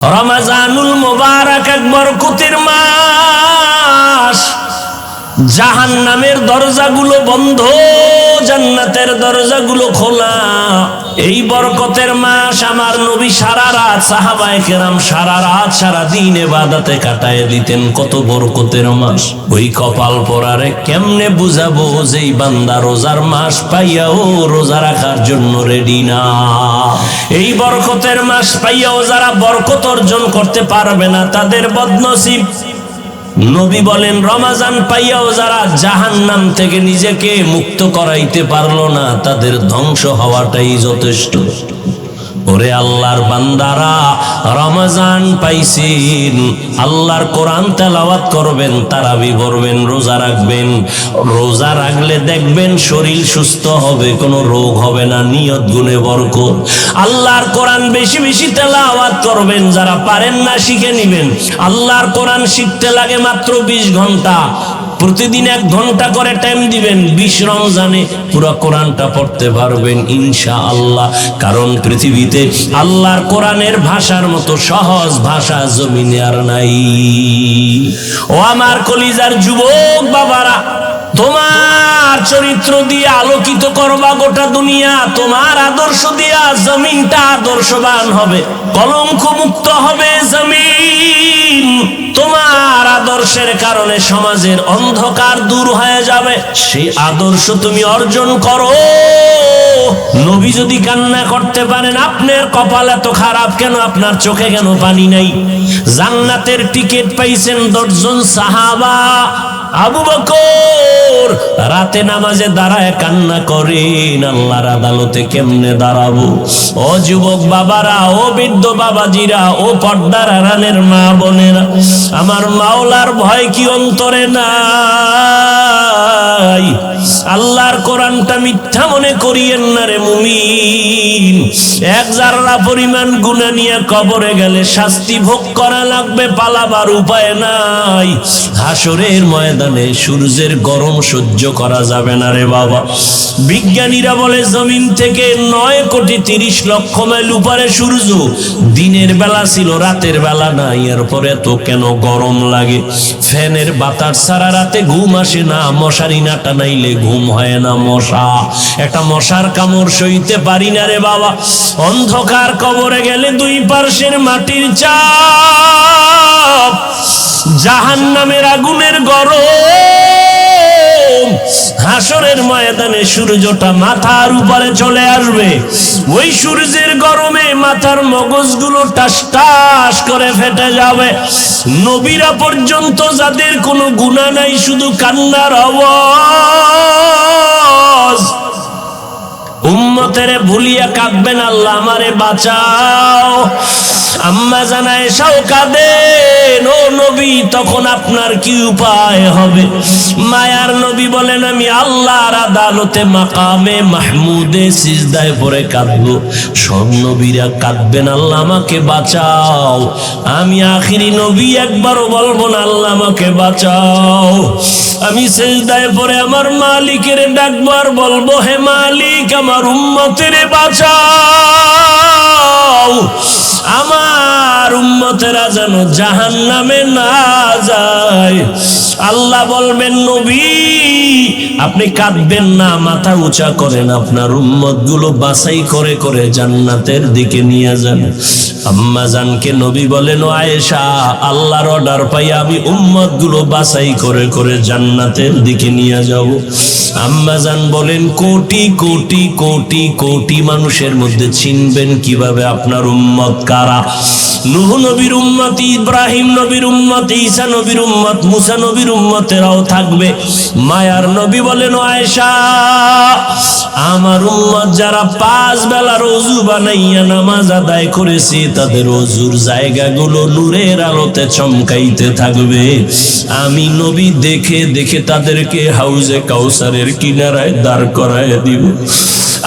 রমজানুল মুবারক এক বরকতের মাস। জাহান্নামের দরজাগুলো বন্ধ, জান্নাতের দরজাগুলো খোলা। এই বরকতের মাস আমার নবী সারা রাত, সাহাবায়ে কেরাম সারা রাত সারা দিন ইবাদতে কাটায় দিতেন। কত বরকতের মাস। ওই কপাল পোড়ারে কেমনে বুঝাবো যে এই বান্দা রোজার মাস পাইয়াও রোজা রাখার জন্য রেডি না। এই বরকতের মাস পাইয়াও যারা বরকত অর্জন করতে পারবে না তাদের বদনসিব। নবী বলেন রমজান পাইয়াও যারা জাহান্নাম থেকে নিজেকে মুক্ত করাইতে পারলো না তাদের ধ্বংস হওয়াটাই যথেষ্ট। ওরে আল্লাহর বান্দারা, রমজান পাইছেন, আল্লাহর কোরআন তেলাওয়াত করবেন, তারাবি পড়বেন, রোজা রাখবেন। রোজা রাখলে দেখবেন শরীর সুস্থ হবে, কোনো রোগ হবে না, নিয়ত গুণে বরকত। আল্লাহর কোরআন বেশি বেশি তেলাওয়াত করবেন। যারা পারেন না শিখে নিবেন। আল্লাহর কোরআন শিখতে লাগে মাত্র 20 ঘন্টা। প্রতিদিন 1 ঘন্টা করে টাইম দিবেন। 20 রমজানে পুরো কোরআনটা পড়তে পারবেন ইনশাআল্লাহ। কারণ পৃথিবীতে আল্লাহর কোরআনের ভাষার মতো সহজ ভাষা জমিনে আর নাই। ও আমার কলিজার যুবক বাবারা, তোমার চরিত্র দিয়ে আলোকিত করবা গোটা দুনিয়া। তোমার আদর্শ দিয়া জমিনটা আদর্শবান হবে, কলঙ্ক মুক্ত হবে জমিন। তোমার আদর্শের কারণে সমাজের অন্ধকার দূর হয়ে যাবে। সেই আদর্শ তুমি অর্জন করো। নবী যদি কান্না করতে পারেন, আপনার কপাল এত খারাপ কেন? আপনার চোখে কেন পানি নাই? জান্নাতের টিকিট পাইছেন 10 জন সাহাবা। আবু বকর রাতে নামাজে দাঁড়ায় কান্না করেন, আল্লাহর আদালতে কেমনে দাঁড়াবো? ও যুবক বাবারা, ও বৃদ্ধ বাবাজিরা, ও পর্দার আড়ালের মা বোনেরা, আমার মাওলার ভয় কি অন্তরে নাই? আল্লাহর কোরআনটা মিথ্যা মনে করিয়েন না রে মুমিন। 1 জাররা পরিমাণ গুনাহ নিয়ে কবরে গেলে শাস্তি ভোগ করা লাগবে, পালাবার উপায় নাই। হাসরের ময়দানে সূর্যের গরম সহ্য করা যাবে না রে বাবা। বিজ্ঞানীরা বলে জমিন থেকে 9 কোটি 30 লক্ষ মাইল উপরে সূর্য। দিনের বেলা ছিল, রাতের বেলা নাই। এরপরে তো কেন গরম লাগে? ফ্যানের বাতাস ছাড়া রাতে ঘুম আসে না, মশারি না টানাইলে ঘুম হয় না। একটা মশার কামড় সইতে পারি না রে বাবা। অন্ধকার কবরে গেলে 2 পার্শ্বের মাটির চাপ, জাহান্নামের আগুনের গরম। হাসরের ময়দানে সূর্যটা মাথার উপরে চলে আসবে। ওই সূর্যের গরমে মাথার মগজগুলো টাস টাস করে ফেটে যাবে। নবীরা পর্যন্ত যাদের কোনো গুনাহ নাই, শুধু কান্নার আওয়াজ। উম্মতেরে ভুলিয়া কাঁদবেন, আল্লাহ আমারে বাঁচাও। আম্মা জানা এসাও কাঁদেন, ও নবী তখন আপনার কি উপায় হবে? মায়ার নবী বলেন, আমি আল্লাহর আদালতে মাকামে মাহমুদে সিজদায় পড়ে কাঁদবো। সব নবীরা কাঁদবেন, আল্লাহ আমাকে বাঁচাও। আমি আখিরি নবী, একবারও বলবো না আল্লাহ আমাকে বাঁচাও। আমি সিজদায় পড়ে আমার মালিকের ডাকবো আর বলবো, হে মালিক আমার উম্মতের বাঁচাও। আমার উম্মতেরা যেন জাহান্নামে না যায়। আল্লাহ বলবেন, নবী আপনি কাঁদবেন না, মাথা উঁচা করেন, আপনার উম্মত গুলো বাছাই করে করে জান্নাতের দিকে নিয়ে যান। আম্মা জানকে নবী বলেন, ও আয়েশা, আল্লাহর অর্ডার পাই আমি উম্মত গুলো বাছাই করে করে জান্নাতের দিকে নিয়ে যাব। আম্মা জান বলেন, কোটি কোটি কোটি কোটি মানুষের মধ্যে চিনবেন কিভাবে আপনার উম্মত কারা? নূহ নবীর উম্মত, ইব্রাহিম নবীর উম্মত, ঈসা নবীর উম্মত, মুসা নবীর উম্মতেরাও থাকবে। মায়ার নবী বলেন, ও আয়েশা, আমার উম্মত যারা 5 বেলার ওযু বানাইয়া নামাজ আদায় করেছে, তাদের ওযুর জায়গাগুলো নূরের আলোতে চমকাইতে থাকবে। আমি নবী দেখে দেখে তাদেরকে হাউজে কাউসারের কিনারায় দাঁড় করায় দিব।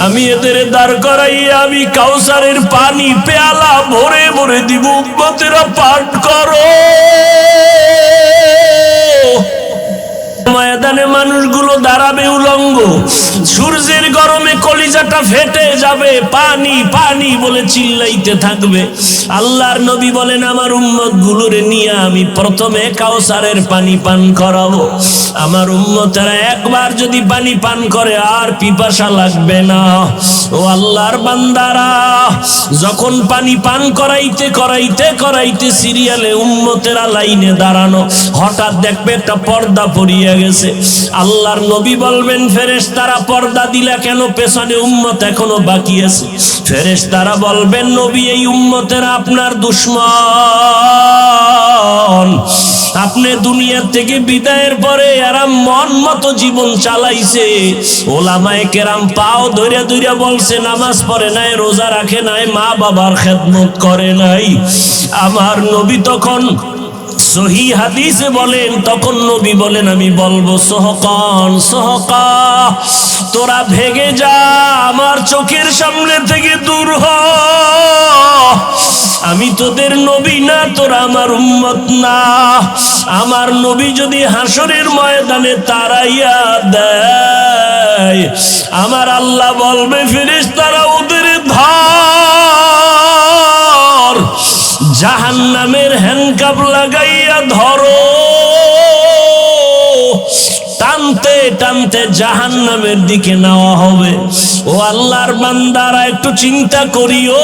আমি এদের দাঁড় করাইয়া আমি কাউসারের পানি পেয়ালা ভরে ভরে দিব। উম্মতেরা পাঠ করো। ময়দানে মানুষগুলো দাঁড়াবে উলঙ্গ, সূর্যের গরমে কলিজাটা ফেটে যাবে, পানি পানি বলে চিল্লাইতে থাকবে। আল্লাহর নবী বলেন আমার উম্মত গুলোরে নিয়ে আমি প্রথমে কাউসারের পানি পান করাবো। আমার উম্মতেরা একবার যদি পানি পান করে আর পিপাসা লাগবে না। ও আল্লাহর বান্দারা, যখন পানি পান করাইতে করাইতে করাইতে সিরিয়ালে উম্মতেরা লাইনে দাঁড়ানো, হঠাৎ দেখবে একটা পর্দা পড়িয়া গেছে। আল্লাহর নবী বলবেন ফেরেশতারা পর্দা দিলা কেন, পেছনে উম্মত এখনো বাকি আছে। ফেরেশতারা বলবেন নবী এই উম্মতেরা আপনার দুশমন, আপনি দুনিয়া থেকে বিদায়ের পরে এরা মন মতো জীবন চালাইছে। ওলামায়ে কেরাম পাও ধইরা ধইরা বলছে নামাজ পড়ে নাই, রোজা রাখে নাই, মা বাবার খেদমত করে নাই। আমার নবী তখন সহি হাদিসে বলেন, তখন নবী বলেন আমি বলবো সোহকান সোহকা, তোরা ভেগে যা, আমার চোখের সামনে থেকে দূর হ। আমি তোদের নবী না, তোরা আমার উম্মত না। আমার নবী যদি হাসরের ময়দানে তারাইয়া দেয়, আমার আল্লাহ বলবে ফেরেশতারা ওদের ধর, জাহান্নামের হ্যান্ডকাপ লাগাইয়া ধরো। টানতে টানতে জাহান্নামের দিকে নেওয়া হবে। ও আল্লাহর বান্দারা একটু চিন্তা করিও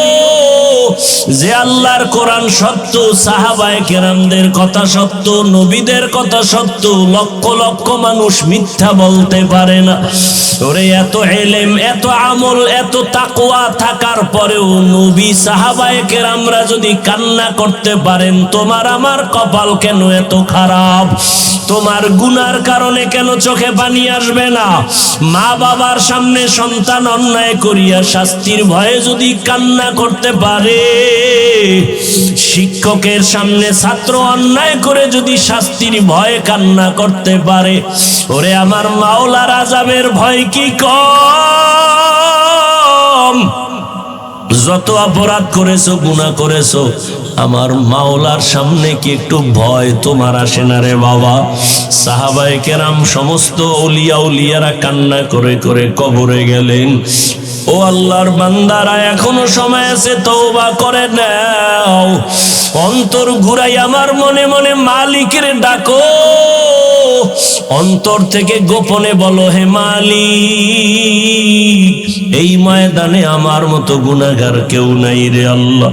যে আল্লাহর কোরআন সত্য, সাহাবায়ে কেরামদের কথা সত্য, নবীদের কথা সত্য, লক্ষ লক্ষ মানুষ মিথ্যা বলতে পারে না। ওরে এত ইলম, এত আমল, এত তাকওয়া থাকার পরেও নবী সাহাবায়ে কেরামরা যদি কান্না করতে পারেন, তোমার আমার কপাল কেন এত খারাপ? তোমার গুনার কারণে কেন চোখে পানি আসবে না? মা বাবার সামনে সন্তান অন্যায় করিয়া শাস্তির ভয়ে যদি কান্না করতে পারে, শিক্ষকের সামনে ছাত্র অন্যায় করে যদি শাস্তির ভয়ে কান্না করতে পারে, ওরে আমার মাওলার আযাবের ভয় কি কম? যত অপরাধ করেছো, গুনাহ করেছো, আমার মাওলার সামনে কি একটু ভয় তোমার আসে না রে বাবা? সাহাবায়ে কেরাম সমস্ত আউলিয়া উলিয়ারা কান্না করে করে কবরে গেলেন। ও আল্লাহর বান্দারা, এখনো সময় আছে, তওবা করে নাও। অন্তর ঘুরাই আমার মনে মনে মালিকের ডাকো, অন্তর থেকে গোপনে বলো হে মালিক, এই ময়দানে আমার মতো গুনাহগার কেউ নাই রে আল্লাহ।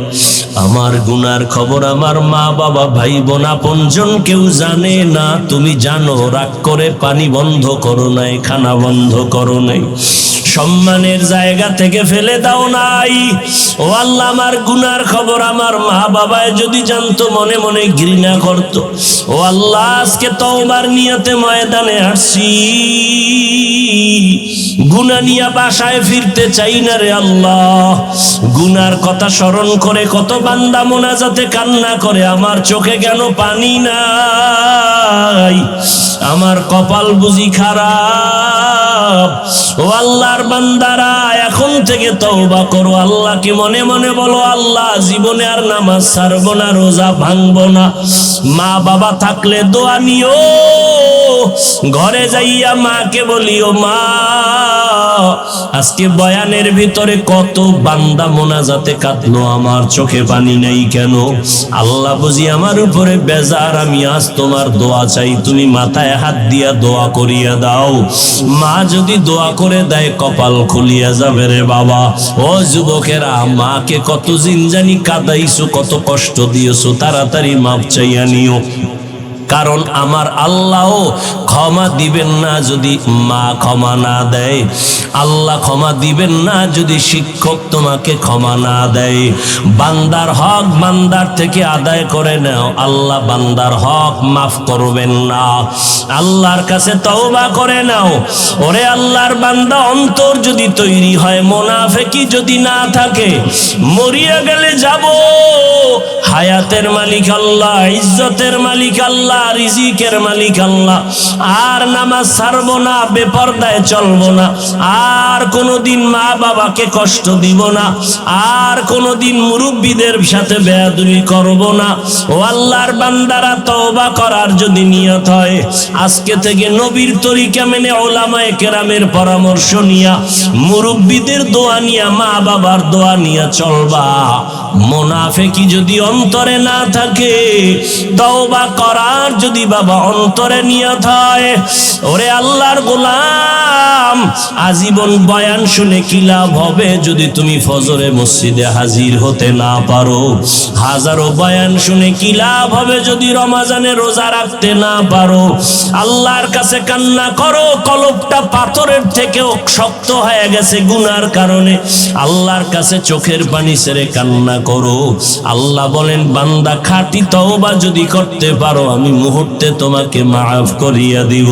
আমার গুনার খবর আমার মা বাবা ভাই বোন আপনজন কেউ জানে না, তুমি জানো। রাগ করে পানি বন্ধ করো নাই, খানা বন্ধ করো নাই, সম্মানের জায়গা থেকে ফেলে দাও নাই। ও আল্লাহ, আমার গুনার খবর আমার মা বাবায় যদি জানতো, মনে মনে ঘৃণা করতো। ও আল্লাহ, আজকে তওবার নিয়তে ময়দানে আসছি, গুনাহ নিয়ে বাসায় ফিরতে চাই না রে আল্লাহ। গুনার কথা স্মরণ করে কত বান্দা মোনাজাতে কান্না করে, আমার চোখে কেন পানি নাই? আমার কপাল বুঝি খারাপ? ও আল্লাহর বান্দারা, এখন থেকে তওবা করো। আল্লাহকে মনে মনে বলো, আল্লাহ জীবনে আর নামাজ ছাড়বো না, রোজা ভাঙবো না। মা বাবা থাকলে দোয়া নিও, ঘরে যাইয়া মাকে বলিও, মা আজকে বয়ানের ভিতরে কত বান্দা মোনাজাতে কাঁদলো, আমার চোখে পানি নাই কেন? আল্লাহ বুঝি আমার উপরে বেজার, আমি আজ তোমার দোয়া চাই, তুমি মাথায় হাত দিয়া দোয়া করিয়া দাও। মা যদি দোয়া করে দেয়, কপাল খুলিয়া যাবে রে বাবা। ও যুবকেরা, মাকে কত জিনজানি কাঁদাইছো, কত কষ্ট দিয়েছো, তাড়াতাড়ি মাপ চাইয়া নিও। কারণ আমার আল্লাহ ক্ষমা দিবেন না যদি মা ক্ষমা না দেয়, আল্লাহ ক্ষমা দিবেন না যদি শিক্ষক তোমাকে ক্ষমা না দেয়। বান্দার হক বান্দার থেকে আদায় করে নাও, আল্লাহ বান্দার হক মাফ করবেন না। আল্লাহর কাছে তওবা করে নাও। ওরে আল্লাহর বান্দা, অন্তর যদি তৈরি হয়, মুনাফিকি যদি না থাকে, মরিয়া গেলে যাব, হায়াতের মালিক আল্লাহ, ইজ্জতের মালিক আল্লাহ, আল্লাহ, রিজিকের মালিক আল্লাহ। আর নামাজ ছাড়বো না, বেপরদায় চলবো না, আর কোনোদিন মা বাবাকে কষ্ট দিব না, আর কোনোদিন মুরব্বীদের সাথে বেয়াদবি করব না। ও আল্লাহর বান্দারা, তওবা করার যদি নিয়ত হয়, আজকে থেকে নবীর তরিকা মেনে উলামায়ে কেরামের পরামর্শ নিয়া, মুরব্বীদের দোয়া নিয়া, মা বাবার দোয়া নিয়া চলবা। মুনাফিকি যদি অন্তরে না থাকে, তওবা করার যদি বাবা অন্তরে নিয়ত হয়, ওরে আল্লাহর গোলাম, আজীবন বয়ান শুনে কি লাভ হবে যদি তুমি ফজরে মসজিদে হাজির হতে না পারো? হাজারো বয়ান শুনে কি লাভ হবে যদি রমজানে রোজা রাখতে না পারো? আল্লাহর কাছে কান্না করো, কলবটা পাথরের থেকেও শক্ত হয়ে গেছে গুনার কারণে। আল্লাহর কাছে চোখের পানি ছেড়ে কান্না করো। আল্লাহ বলেন, বান্দা খাঁটি তওবা যদি করতে পারো, আমি মুহূর্তে তোমাকে মাফ করিয়া দিব।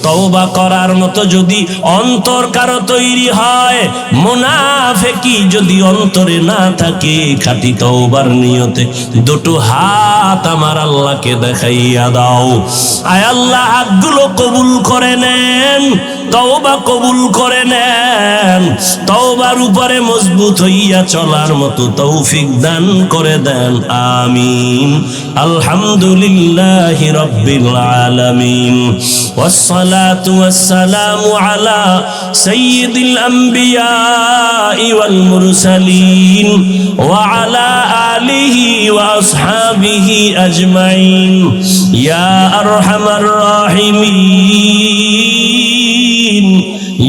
তওবা করার মতো যদি অন্তর কারো তৈরি হয়, মুনাফিকি যদি অন্তরে না থাকে, খাঁটি তওবার নিয়তে দুটো হাত আমার আল্লাহকে দেখাইয়া দাও। আয় আল্লাহ, হাতগুলো কবুল করে নেন, তওবা কবুল করে নেন, তওবার উপরে মজবুত হইয়া চলার মতো তৌফিক দান করে দেন। আমিন। আলহামদুলিল্লাহি রাব্বিল আলামিন, ওয়াসসালাতু ওয়াসসালামু আলা সাইয়্যিদিল আম্বিয়া ওয়াল মুরসালিন ওয়া আলা আলিহি ওয়া আসহাবিহি আজমাইন। ইয়া আরহামার রাহিমিন,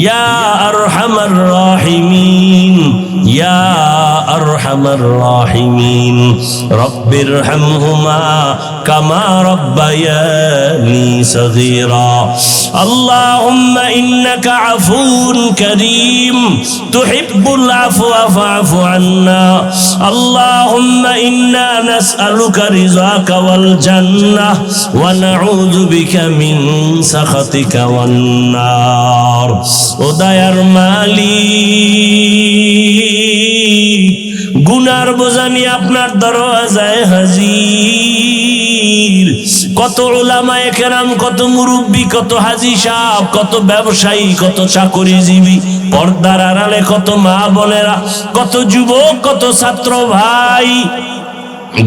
ইয়া আরহামার রাহিমিন, ইয়া আরহামার রাহিমিন। রব্বিরহামহুমা কামা রব্বায়ানি সগীরা। আল্লাহুম্মা ইন্নাকা আফুউন কারীম, তুহিব্বুল আফওয়া ফা'ফু আন্না। আল্লাহুম্মা ইন্না নাসআলুকা রিযাকা ওয়াল জান্নাহ ওয়া নাউযু বিকা মিন সাখাতিকা ওয়ান নার। ও দয়ার মালিক, গুনার বোঝা নিয়ে আপনার দরওয়াজায় হাজির। কত উলামায়ে কেরাম, কত মুরব্বী, কত হাজী সাহেব, কত ব্যবসায়ী, কত চাকরিজীবী, পর্দার আড়ালে কত মা বোনেরা, কত যুবক, কত ছাত্র ভাই,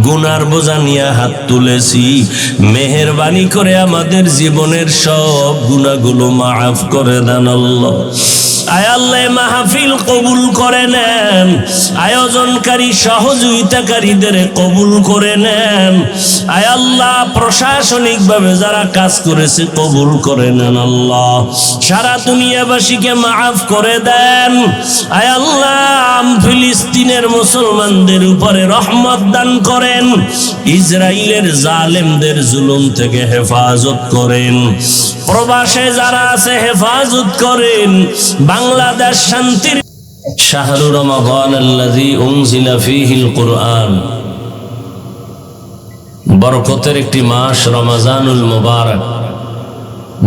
গুনার বোঝা নিয়ে হাত তুলেছি। মেহেরবানি করে আমাদের জীবনের সব গুনাহগুলো মাফ করে দেন আল্লাহ। আয় আল্লাহ, মাহফিল কবুল করে নেন, আয়োজনকারী সহযোগিতাকারীদের কবুল করে নেন। আয় আল্লাহ, প্রশাসনিক ভাবে যারা কাজ করেছে কবুল করে নেন আল্লাহ। সারা দুনিয়াবাসীকে মাফ করে দেন। আয় আল্লাহ, ফিলিস্তিনের মুসলমানদের উপরে রহমত দান করেন, ইসরায়েলের জালেমদের জুলুম থেকে হেফাজত করেন, প্রবাসে যারা আছে হেফাজত করেন। বাংলাদেশ শান্তির শাহরু রমাদান আল্লাযী উনজিলা ফীহিল কুরআন, বরকতের একটি মাস রমজানুল মুবারক।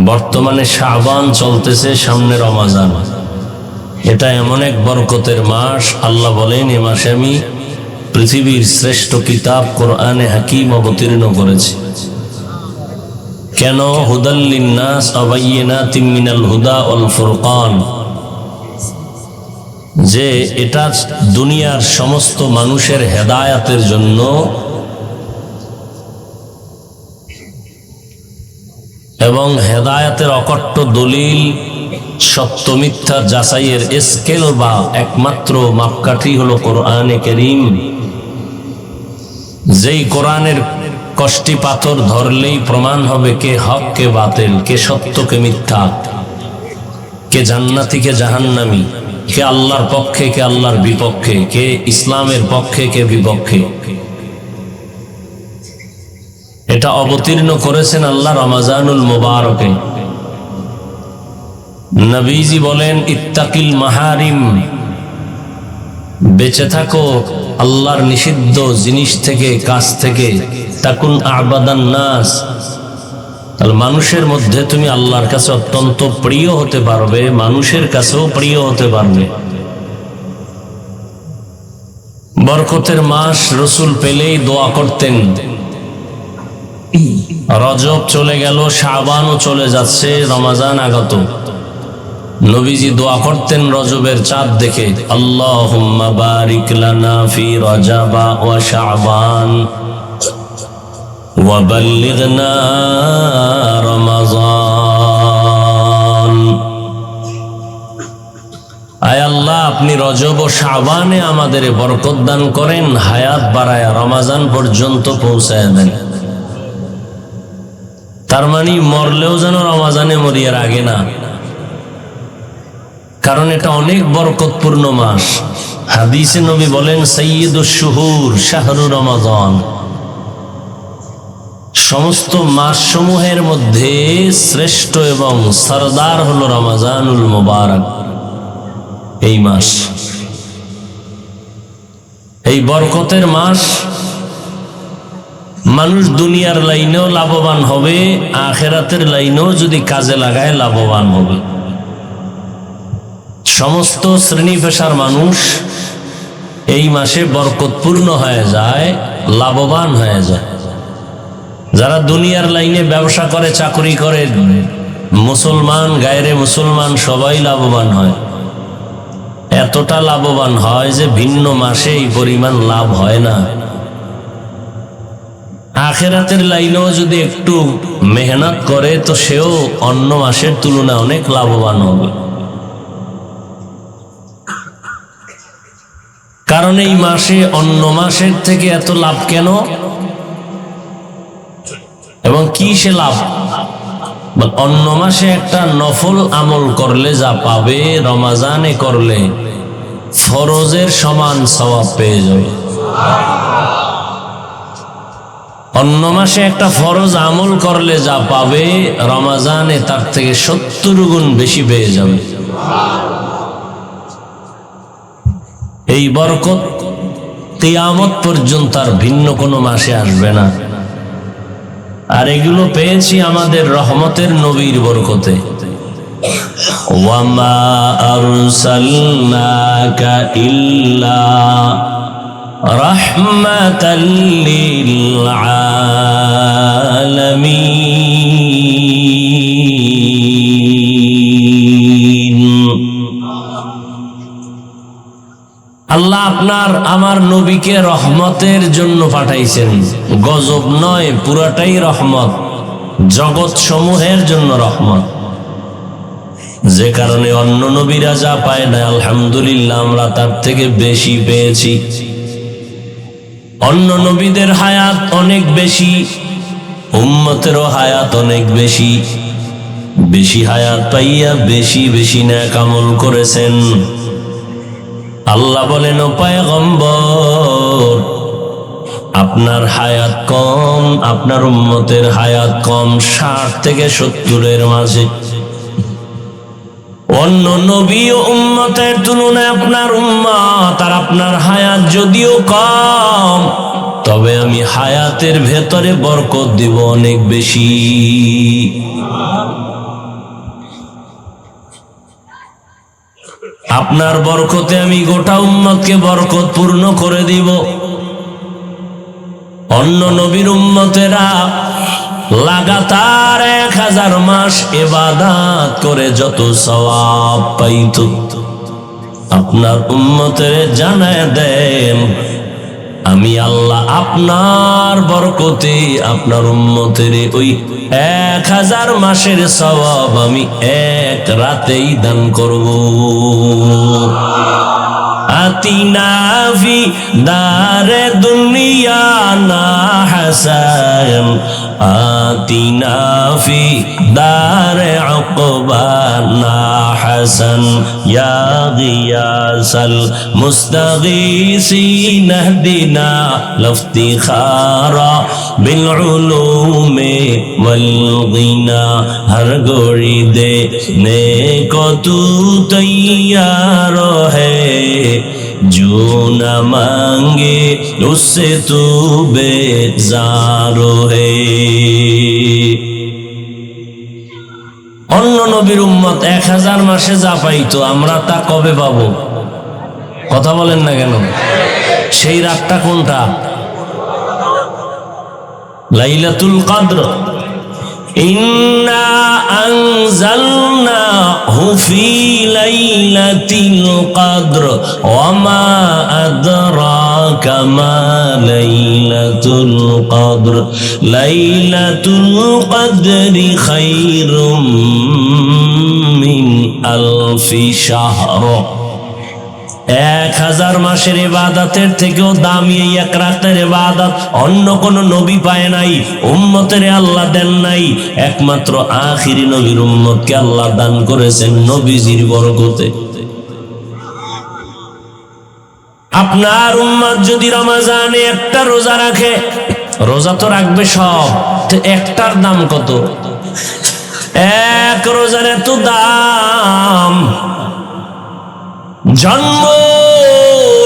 বর্তমানে শাবান চলতেছে, সামনে রমজান। এটা এমন এক বরকতের মাস, আল্লাহ বলেন এ মাসে আমি পৃথিবীর শ্রেষ্ঠ কিতাব কোরআনে হাকিম অবতীর্ণ করেছি। কেন? হুদাল লিন্নাস ওয়া বাইয়িনাতিম মিনাল হুদা ওয়াল ফুরকান, যে এটা দুনিয়ার সমস্ত মানুষের হেদায়াতের জন্য এবং হেদায়াতের অকট্ট দলিল, সত্য মিথ্যা যাচাইয়ের স্কেল বা একমাত্র মাপকাঠি হলো কোরআনে কারীম। যেই কোরআনের কষ্টি পাথর ধরলেই প্রমাণ হবে কে হক কে বাতিল, কে সত্য কে মিথ্যা, কে জান্নাতি কে জাহান্নামী, কে আল্লাহর পক্ষে কে আল্লাহর বিপক্ষে, কে ইসলামের পক্ষে কে বিপক্ষে। এটা অবতীর্ণ করেছেন আল্লাহ রমজানুল মুবারকে। নবীজি বলেন, ইত্তাকিল মাহারিম, বেঁচে থাকো আল্লাহর নিষিদ্ধ জিনিস থেকে, কাজ থেকে। তাকুন আবাদান নাস, তাহলে মানুষের মধ্যে তুমি আল্লাহর কাছে অত্যন্ত প্রিয় হতে পারবে, মানুষের কাছেও প্রিয় হতে পারবে। বরকতের মাস, রসুল পেলেই দোয়া করতেন, রজব চলে গেল, শাবানও চলে যাচ্ছে, রমজান আগত। নবীজি দোয়া করতেন রজবের চাঁদ দেখে, আল্লাহুম্মা বারিক লানা ফি রজবা ওয়া শাবান ওয়া বাল্লিগনা রমাজান। আয় আল্লাহ, আপনি রজব ও শাবানে আমাদের বরকত দান করেন, হায়াত বাড়ায়া রমজান পর্যন্ত পৌঁছায় দেন। তার মানে মরলেও যেন রমজানে মরিয়ার আগে না, কারণ এটা অনেক বরকতপূর্ণ মাস। হাদিসে নবী বলেন, সাইয়্যিদুশ শুহুর শাহরু রমাজান। সমস্ত মাস সমূহের মধ্যে শ্রেষ্ঠ এবং সরদার হলো রমজানুল মুবারক। এই মাস, এই বরকতের মাস, মানুষ দুনিয়ার লাইনেও লাভবান হবে, আখিরাতের লাইনেও যদি কাজে লাগায় লাভবান হবে। সমস্ত শ্রেণী পেশার মানুষ এই মাসে বরকতপূর্ণ হয়ে যায়, লাভবান হয়ে যায়। যারা দুনিয়ার লাইনে ব্যবসা করে, চাকরি করে, মুসলমান গায়রে মুসলমান সবাই লাভবান হয়। এতটা লাভবান হয় যে ভিন্ন মাসে এই পরিমাণ লাভ হয় না। আখিরাতের লাইনেও যদি একটু মেহনত করে তো সেও অন্য মাসের তুলনায় অনেক লাভবান হবে। কারণ এই মাসে অন্য মাসের থেকে এত লাভ কেন এবং কি সে লাভ? অন্য মাসে একটা নফল আমল করলে যা পাবে, রমজানে করলে ফরজের সমান সওয়াব পেয়ে যাবে। অন্য মাসে একটা ফরজ আমল করলে যা পাবে, রমজানে তার থেকে 70 গুণ বেশি পেয়ে যাবে। এই বরকত কিয়ামত পর্যন্ত আর ভিন্ন কোনো মাসে আসবে না। আর এগুলো পেয়েছি আমাদের রহমতের নবীর বরকতে। ওয়ামা আরসালনাকা ইল্লা রাহমাতাল লিল আলামিন। আল্লাহ আপনার আমার নবীকে রহমতের জন্য পাঠাইছেন। গজব নয়, পুরাটাই রহমত, জগৎ সমূহের জন্য রহমত। যে কারণে অন্য নবীরা যা পায় না, আলহামদুলিল্লাহ আমরা তার থেকে বেশি পেয়েছি। অন্য নবীদের হায়াত অনেক বেশি, উম্মতেরও হায়াত অনেক বেশি। বেশি হায়াত পাইয়া বেশি বেশি নেক আমল করেছেন। আল্লাহ বলেন, ও পয়গম্বর, আপনার হায়াত কম, আপনার উম্মতের হায়াত কম, 60 থেকে 70-এর মাঝে। অন্য নবী ও উম্মতের তুলনায় আপনার উম্মত আর আপনার হায়াত যদিও কম, তবে আমি হায়াতের ভেতরে বরকত দিব অনেক বেশি। আপনার বরকতে আমি গোটা উম্মতকে বরকত পূর্ণ করে দিব। অন্য নবীর উম্মতেরা লাগাতার 1000 মাস ইবাদত করে যত সওয়াব পাইত, আপনার উম্মতের জানায় দেন, আমি আল্লাহ আপনার বরকতে আপনার উম্মতের ওই 1000 মাসের সওয়াব আমি এক রাতেই দান করব। আতিনা ফি দারে দুনিয়া না হাসান, আতিনা ফি দারে উকবা না হাসান, ইয়া গিয়াসাল মুস্তাগীসিন ইহদিনা লফতিখারা বিল উলুমি ওয়াল গিনা। হর গড়ি দে নে কো তু তৈয়ার है, जो न मांगे उससे तू बेजार है। অন্য নবীর উম্মত 1000 মাসে যা পাইতো, আমরা তা কবে পাবো? কথা বলেন না কেন? সেই রাতটা কোনটা? লাইলাতুল কদর ইন্না আনজালনাহু ফি লাইলাতিল কদর ওয়া মা আদরাকা মা লাইলাতুল কদর লাইলাতুল কদরি খায়রুম মিন আলফি শাহর 1000 মাসের ইবাদতের থেকেও দামি এই এক রাতের ইবাদত অন্য কোন নবী পায় নাই, উম্মতের আল্লাহ দেন নাই। একমাত্র আখিরি নবীর উম্মতকে আল্লাহ দান করেছেন নবীজির বরকতে। আপনার উম্মত যদি রমজানে একটা রোজা রাখে, রোজা তো রাখবে সব, তো একটার দাম কত? এক রোজার এত দাম। জন্ম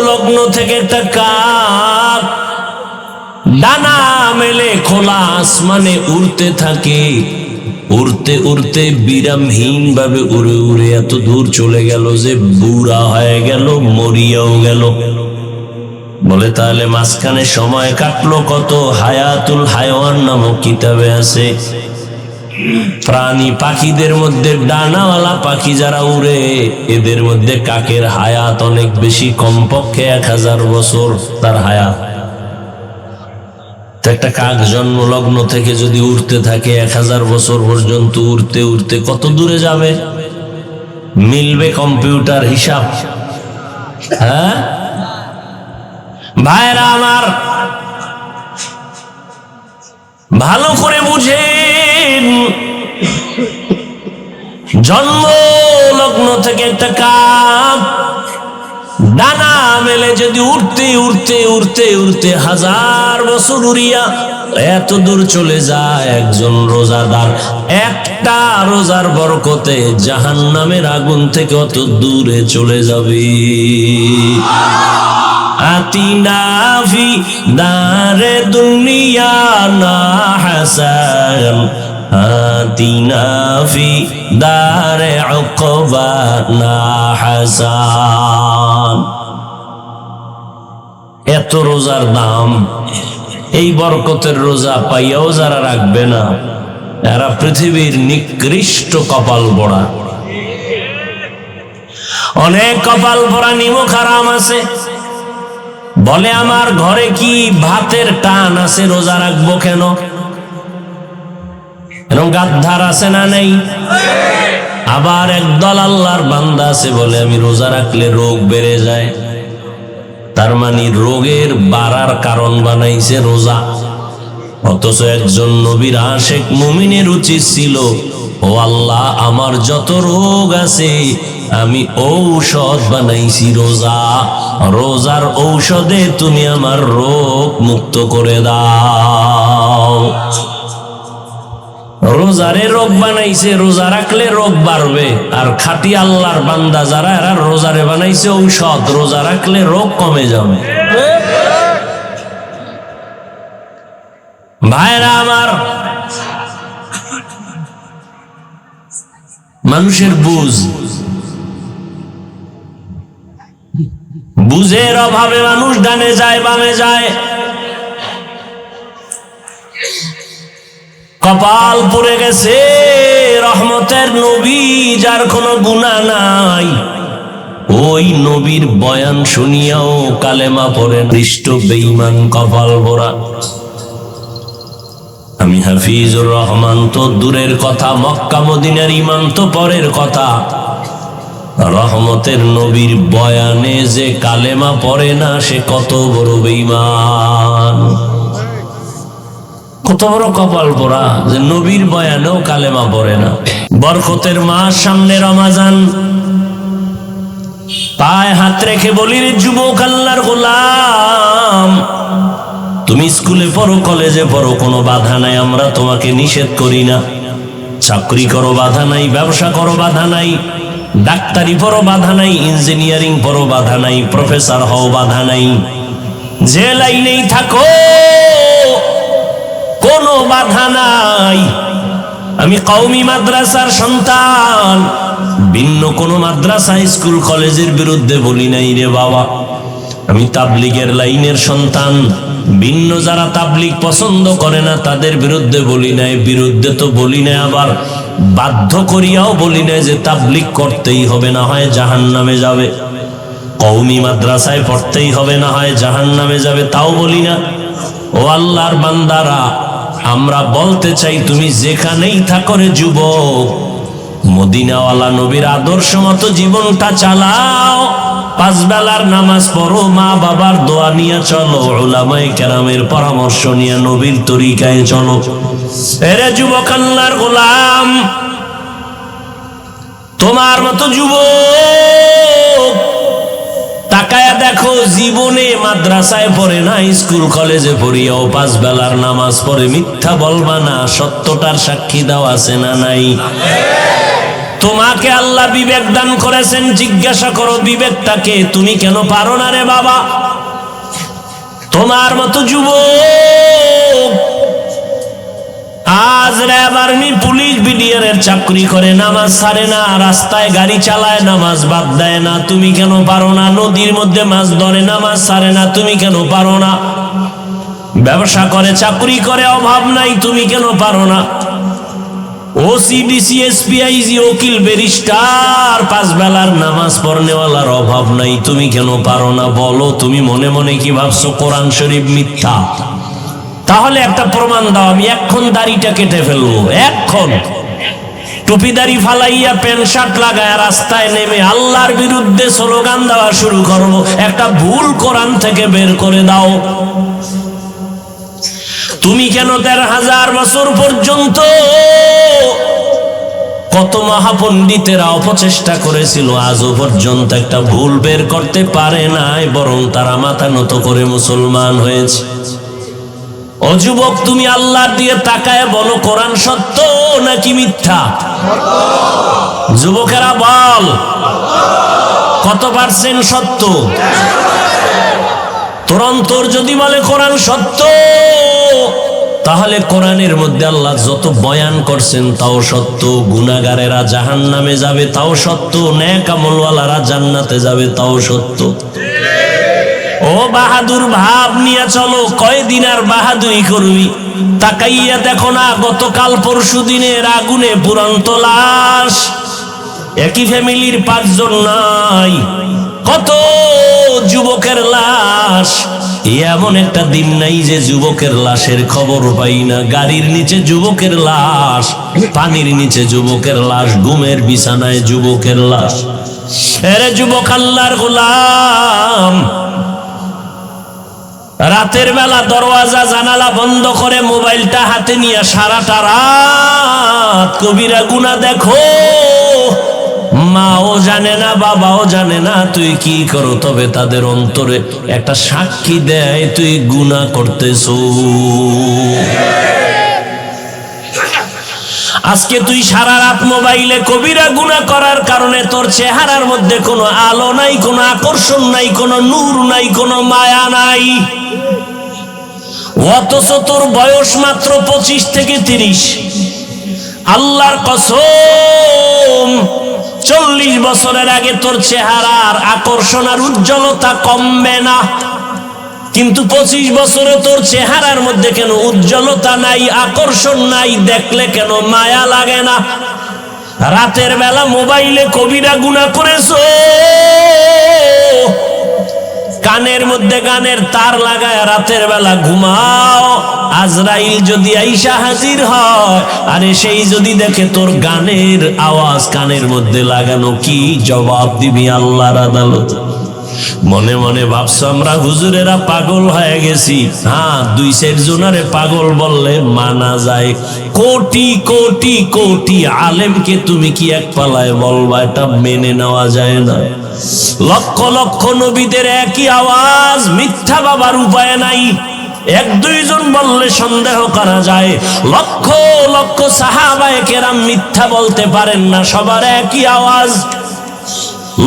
লগ্ন থেকে একটা কাক ডানা মেলে খোলা আসমানে উড়তে থাকে, উড়তে উড়তে বিরামহীন ভাবে উড়ে উড়ে এত দূর চলে গেল যে বুড়া হয়ে গেল, মরিয়াও গেল। বলে তাহলে মাঝখানে সময় কাটলো কত? হায়াতুল হায়ওয়ান নামক কিতাবে আছে প্রাণী পাখিদের মধ্যে ডানাওয়ালা পাখি যারা উড়ে এদের মধ্যে কাকের হায়াত অনেক বেশি, কমপক্ষে 1000 বছর তার হায়াত। তো একটা কাক জন্মলগ্ন থেকে যদি উড়তে থাকে 1000 বছর পর্যন্ত উড়তে উড়তে কত দূরে যাবে? মিলবে কম্পিউটার হিসাব? হ্যাঁ ভাইরা আমার, ভালো করে বুঝেন, জন্ম লগ্ন থেকে একটা কাক ডানা মেলে যদি উড়তে উড়তে উড়তে উড়তে 1000 বছর উড়িয়া এত দূর চলে যায়, একজন রোজাদার একটা রোজার বরকতে জাহান্নামের আগুন থেকে অত দূরে চলে যাবে। আতিনা ফি দারে দুনিয়া না হাসান, আতিনা ফি দারে উকবা না হাসান। এত রোজার দাম, এই বরকতের রোজা পাইয়াও যারা রাখবে না, এরা পৃথিবীর নিকৃষ্ট কপাল পোড়া। অনেক কপাল পোড়া নিমক হারাম আছে, বলে আমার ঘরে কি ভাতের টান আছে, রোজা রাখবো কেন? এরকম গাদ্দার আছে না নেই? আবার একদল আল্লাহর বান্দা আছে বলে আমি রোজা রাখলে রোগ বেড়ে যায়, তার মানে রোগের বাড়ার কারণ বানাইছে রোজা। অথচ একজন নবীর আশেক মুমিনের উচিত ছিল, ও আল্লাহ আমার যত রোগ আছে আমি ঔষধ বানাইছি রোজা, রোজার ঔষধে তুমি আমার রোগ মুক্ত করে দাও। রোজারে রোগ বানাইছে, রোজা রাখলে রোগ বাড়বে। আর খাঁটি আল্লাহর বান্দা যারা, এরা রোজারে বানাইছে ঔষধ, রোজা রাখলে রোগ কমে যাবে। ভাইরা আমার, মানুষের বুঝের অভাবে মানুষ ডানে যায় বামে যায়, কপাল পুড়ে গেছে। রহমতের নবী যার কোনো গুনাহ নাই, ওই নবীর বয়ান শুনিয়াও কালেমা পড়ে দৃষ্ট বেঈমান কপাল পোড়া। আমি হাফিজুর রহমান তো দূরের কথা, মক্কা মদিনার ইমান তো পরের কথা। রহমতের নবীর বয়ানে যে কালেমা পড়ে না, সে কত বড় বেঈমান, কত বড় কপাল পোড়া যে নবীর বয়ানেও কালেমা পড়ে না। বরকতের মাস সামনে, রমজান, পায়ে হাত রেখে বলি রে যুবক আল্লাহর গোলাম, তুমি স্কুলে পড়ো, কলেজে পড়ো, কোনো বাধা নাই, আমরা তোমাকে নিষেধ করি না। চাকরি করো বাধা নাই, ব্যবসা করো বাধা নাই, ডাক্তারি পড়ো বাধা নাই, ইঞ্জিনিয়ারিং পড়ো বাধা নাই, প্রফেসর হও বাধা নাই, যে লাইনেই থাকো কোনো বাধা নাই। আমি কওমি মাদ্রাসার সন্তান, ভিন্ন কোনো মাদ্রাসা স্কুল কলেজের বিরুদ্ধে বলি নাই রে বাবা। আমি তাবলীগের লাইনের সন্তান, ভিন্ন যারা তাবলীগ পছন্দ করে না তাদের বিরুদ্ধে বলি নাই, বিরুদ্ধে তো বলি নাই, আবার বাধ্য করিয়াও বলি নাই যে তাবলীগ করতেই হবে, না হয় জাহান্নামে যাবে। কওমি মাদ্রাসায় পড়তেই হবে, না হয় জাহান্নামে যাবে, তাও বলি না। ও আল্লাহর বান্দারা, আমরা বলতে চাই তুমি যেখানেই থাকো রে যুবক, মদিনাওয়ালা নবীর আদর্শ মতো জীবনটা চালাও। 5 বেলার নামাজ পড়ো, মা বাবার দোয়া নিয়ে চলো, উলামায়ে কেরামের পরামর্শ নিয়ে নবীর তরিকায় চলো। এরে যুবক আল্লাহর গোলাম, তোমার মতো যুবক তাকায়া দেখো, জীবনে মাদ্রাসায় পড়ে না, স্কুল কলেজে পড়িয়াও 5 বেলার নামাজ পড়ে। মিথ্যা বলবা না, সত্যটার সাক্ষী দাও আছে না নাই? তোমাকে আল্লাহ বিবেক দান করেছেন, জিজ্ঞাসা করো বিবেকটাকে, তুমি কেন পারো না রে বাবা? তোমার মতো যুবক আজ র্যাব, আর্মি, পুলিশ, বিডিআর এর চাকরি করে, নামাজ ছাড়ে না, রাস্তায় গাড়ি চালায়, নামাজ বাদ দেয় না, তুমি কেন পারো না? নদীর মধ্যে মাছ ধরে, নামাজ ছাড়ে না, তুমি কেন পারো না? ব্যবসা করে, চাকরি করে, অভাব নাই, তুমি কেন পারো না? ওসি, ডিসি, এসপি, আইজি, উকিল, ব্যারিস্টার, 5 বেলার নামাজ পড়নেওয়ালার অভাব নাই, তুমি কেন পারো না? বলো, তুমি মনে মনে কি ভাবছো কোরআন শরীফ মিথ্যা? তাহলে একটা প্রমাণ দাও, আমি এক্ষণ দাড়িটা কেটে ফেলবো, এক্ষণ টুপি দাড়ি ফালাইয়া প্যান্ট শার্ট লাগায় রাস্তায় নেমে আল্লাহর বিরুদ্ধে স্লোগান দেওয়া শুরু করবো। একটা ভুল কোরআন থেকে বের করে দাও। তুমি কেন ১৩,০০০ বছর পর্যন্ত কত মহাপণ্ডিতেরা অপচেষ্টা করেছিল, আজও পর্যন্ত একটা ভুল বের করতে পারে নাই, বরং তারা মাথা নত করে মুসলমান হয়েছে। ও যুবক, তুমি আল্লাহর দিকে তাকায় বলো, কোরআন সত্য নাকি মিথ্যা? যুবকেরা বল, কত পার্সেন্ট সত্য? তোর অন্তর যদি বলে কোরআন সত্য, তাহলে কোরআনের মধ্যে আল্লাহ যত বয়ান করছেন তাও সত্য, গুনাহগারেরা জাহান্নামে যাবে তাও সত্য, নেক আমলওয়ালারা জান্নাতে যাবে তাও সত্য। ও বাহাদুর ভাব নিয়ে চলো, কয়দিন আর বাহাদুরি করবি? তাকাইয়া দেখো না, গতকাল পরশু দিনের আগুনে পুরন্ত লাশ, একই ফ্যামিলির 5 জন নাই, কত যুবকের লাশ। এমন একটা দিন নাই যে যুবকের লাশের খবর পাই না। গাড়ির নিচে যুবকের লাশ, পানির নিচে যুবকের লাশ, ঘুমের বিছানায় যুবকের লাশ। এরে যুবক আল্লাহর গোলাম, রাতের বেলা দরওয়াজা জানালা বন্ধ করে মোবাইলটা হাতে নিয়ে সারাটা রাত কবিরা গুনাহ দেখো। মাও জানে না, বাবাও জানে না তুই কি করো, তবে তাদের অন্তরে একটা সাক্ষী দেয় তুই গুনাহ করতেছো। আজকে তুই সারা রাত মোবাইলে কবিরা গুনাহ করার কারণে তোর চেহারার মধ্যে কোনো আলো নাই, কোনো আকর্ষণ নাই, কোনো নূর নাই, কোনো মায়া নাই। অথচ তোর বয়স মাত্র 25 থেকে 30। আল্লাহর কসম, 40 বছরের আগে তোর চেহারার আকর্ষণ আর উজ্জ্বলতা কমবে না, কিন্তু 25 বছরে তোর চেহারার মধ্যে কেন উজ্জ্বলতা নাই, আকর্ষণ নাই, দেখলে কেন মায়া লাগে না? রাতের বেলা মোবাইলে কবিরা গুনাহ করেছো, কানের মধ্যে গানের তার লাগায় রাতের বেলা ঘুমাও। আজরাইল যদি আইসা হাজির হয়, আরে সেই যদি দেখে তোর গানের আওয়াজ কানের মধ্যে লাগানো, কি জবাব দিবি আল্লাহর আদালত? মনে মনে ভাবছো আমরা হুজুরেরা পাগল হয়ে গেছি। হ্যাঁ, 2-4 জনারে পাগল বললে মানা যায়, কোটি কোটি কোটি আলেমকে তুমি কি এক পালায় বলবা? এটা মেনে নেওয়া যায় না। লক্ষ লক্ষ নবীদের একই আওয়াজ, মিথ্যা বাবার উপায় নাই। 1-2 জন বললে সন্দেহ করা যায়, লক্ষ লক্ষ সাহাবায়ে কেরাম মিথ্যা বলতে পারেন না, সবার একই আওয়াজ।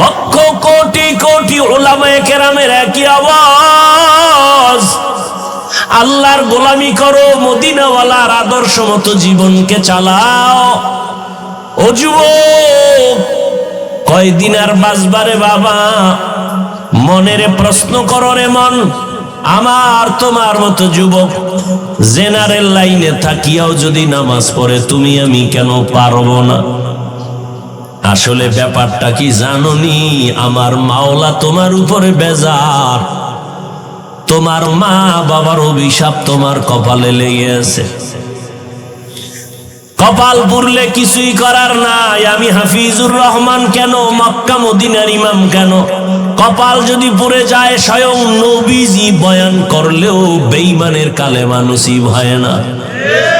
লক্ষ কোটি কোটি উলামায়ে কেরামের একই আওয়াজ, আল্লাহর গোলামি করো, মদিনাওয়ালার আদর্শ মতো জীবনকে চালাও। ও যুবক, কয়দিন আর বাঁচবারে বাবা? মনেরে প্রশ্ন করো রে মন, আমার তোমার মতো যুবক জেনারেল লাইনে থাকিয়াও যদি নামাজ পড়ে, তুমি আমি কেন পারবো না? আসলে ব্যাপারটা কি জানোনি? আমার মাওলা তোমার উপরে বেজার, তোমার মা বাবার অভিশাপ তোমার কপালে লেগে আছে। কপাল পুরলে কিছুই করার নাই। আমি হাফিজুর রহমান কেন, মক্কা মদিনার ইমাম কেন, কপাল যদি পুড়ে যায় স্বয়ং নবীজি বয়ান করলেও বেঈমানের কালেমা নসিব হয় না।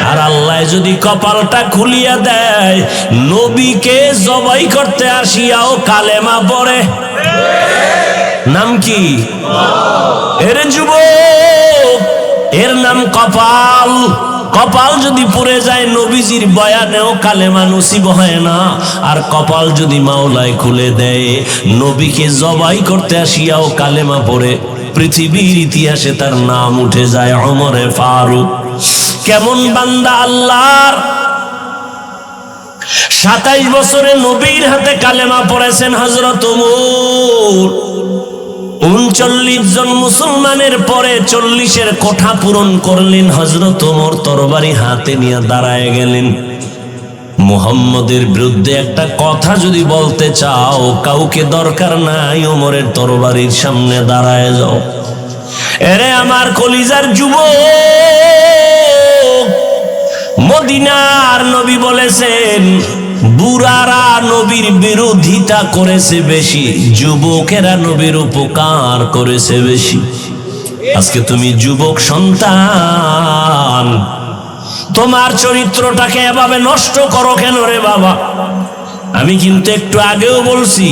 আর আল্লাহ যদি কপালটা খুলিয়া দেয়, নবীকে জবাই করতে আসিয়াও কালেমা পড়ে। নাম কি? এর যুবক, এর নাম কপাল। কপাল যদি পুড়ে যায়, নবীজির বয়ানেও কালেমা নসিব হয় না। আর কপাল যদি মাওলায় খুলে দেয়, নবীকে জবাই করতে আসিয়াও কালেমা পড়ে, পৃথিবীর ইতিহাসে তার নাম উঠে যায় ওমরে ফারুক। কেমন বান্দা আল্লাহর! 27 বছরে নবীর হাতে কালেমা পড়েছেন হযরত ওমর। 39 জন মুসলমানের পরে 40-এর কোঠা পূরণ করলেন হযরত ওমর। তরবারি হাতে নিয়ে দাঁড়ায় গেলেন। মুহাম্মদের বিরুদ্ধে একটা কথা যদি বলতে চাও, কাউকে দরকার নাই, ওমরের তরবারির সামনে দাঁড়ায় যাও। এরে আমার কলিজার যুবক, মদিনার নবী বলেছেন, বুড়ারা নবীর বিরোধিতা করেছে বেশি, যুবকেরা নবীর উপকার করেছে বেশি। আজকে তুমি যুবক সন্তান, তোমার চরিত্রটাকে এভাবে নষ্ট করো কেন রে বাবা? আমি কিন্তু একটু আগেও বলছি,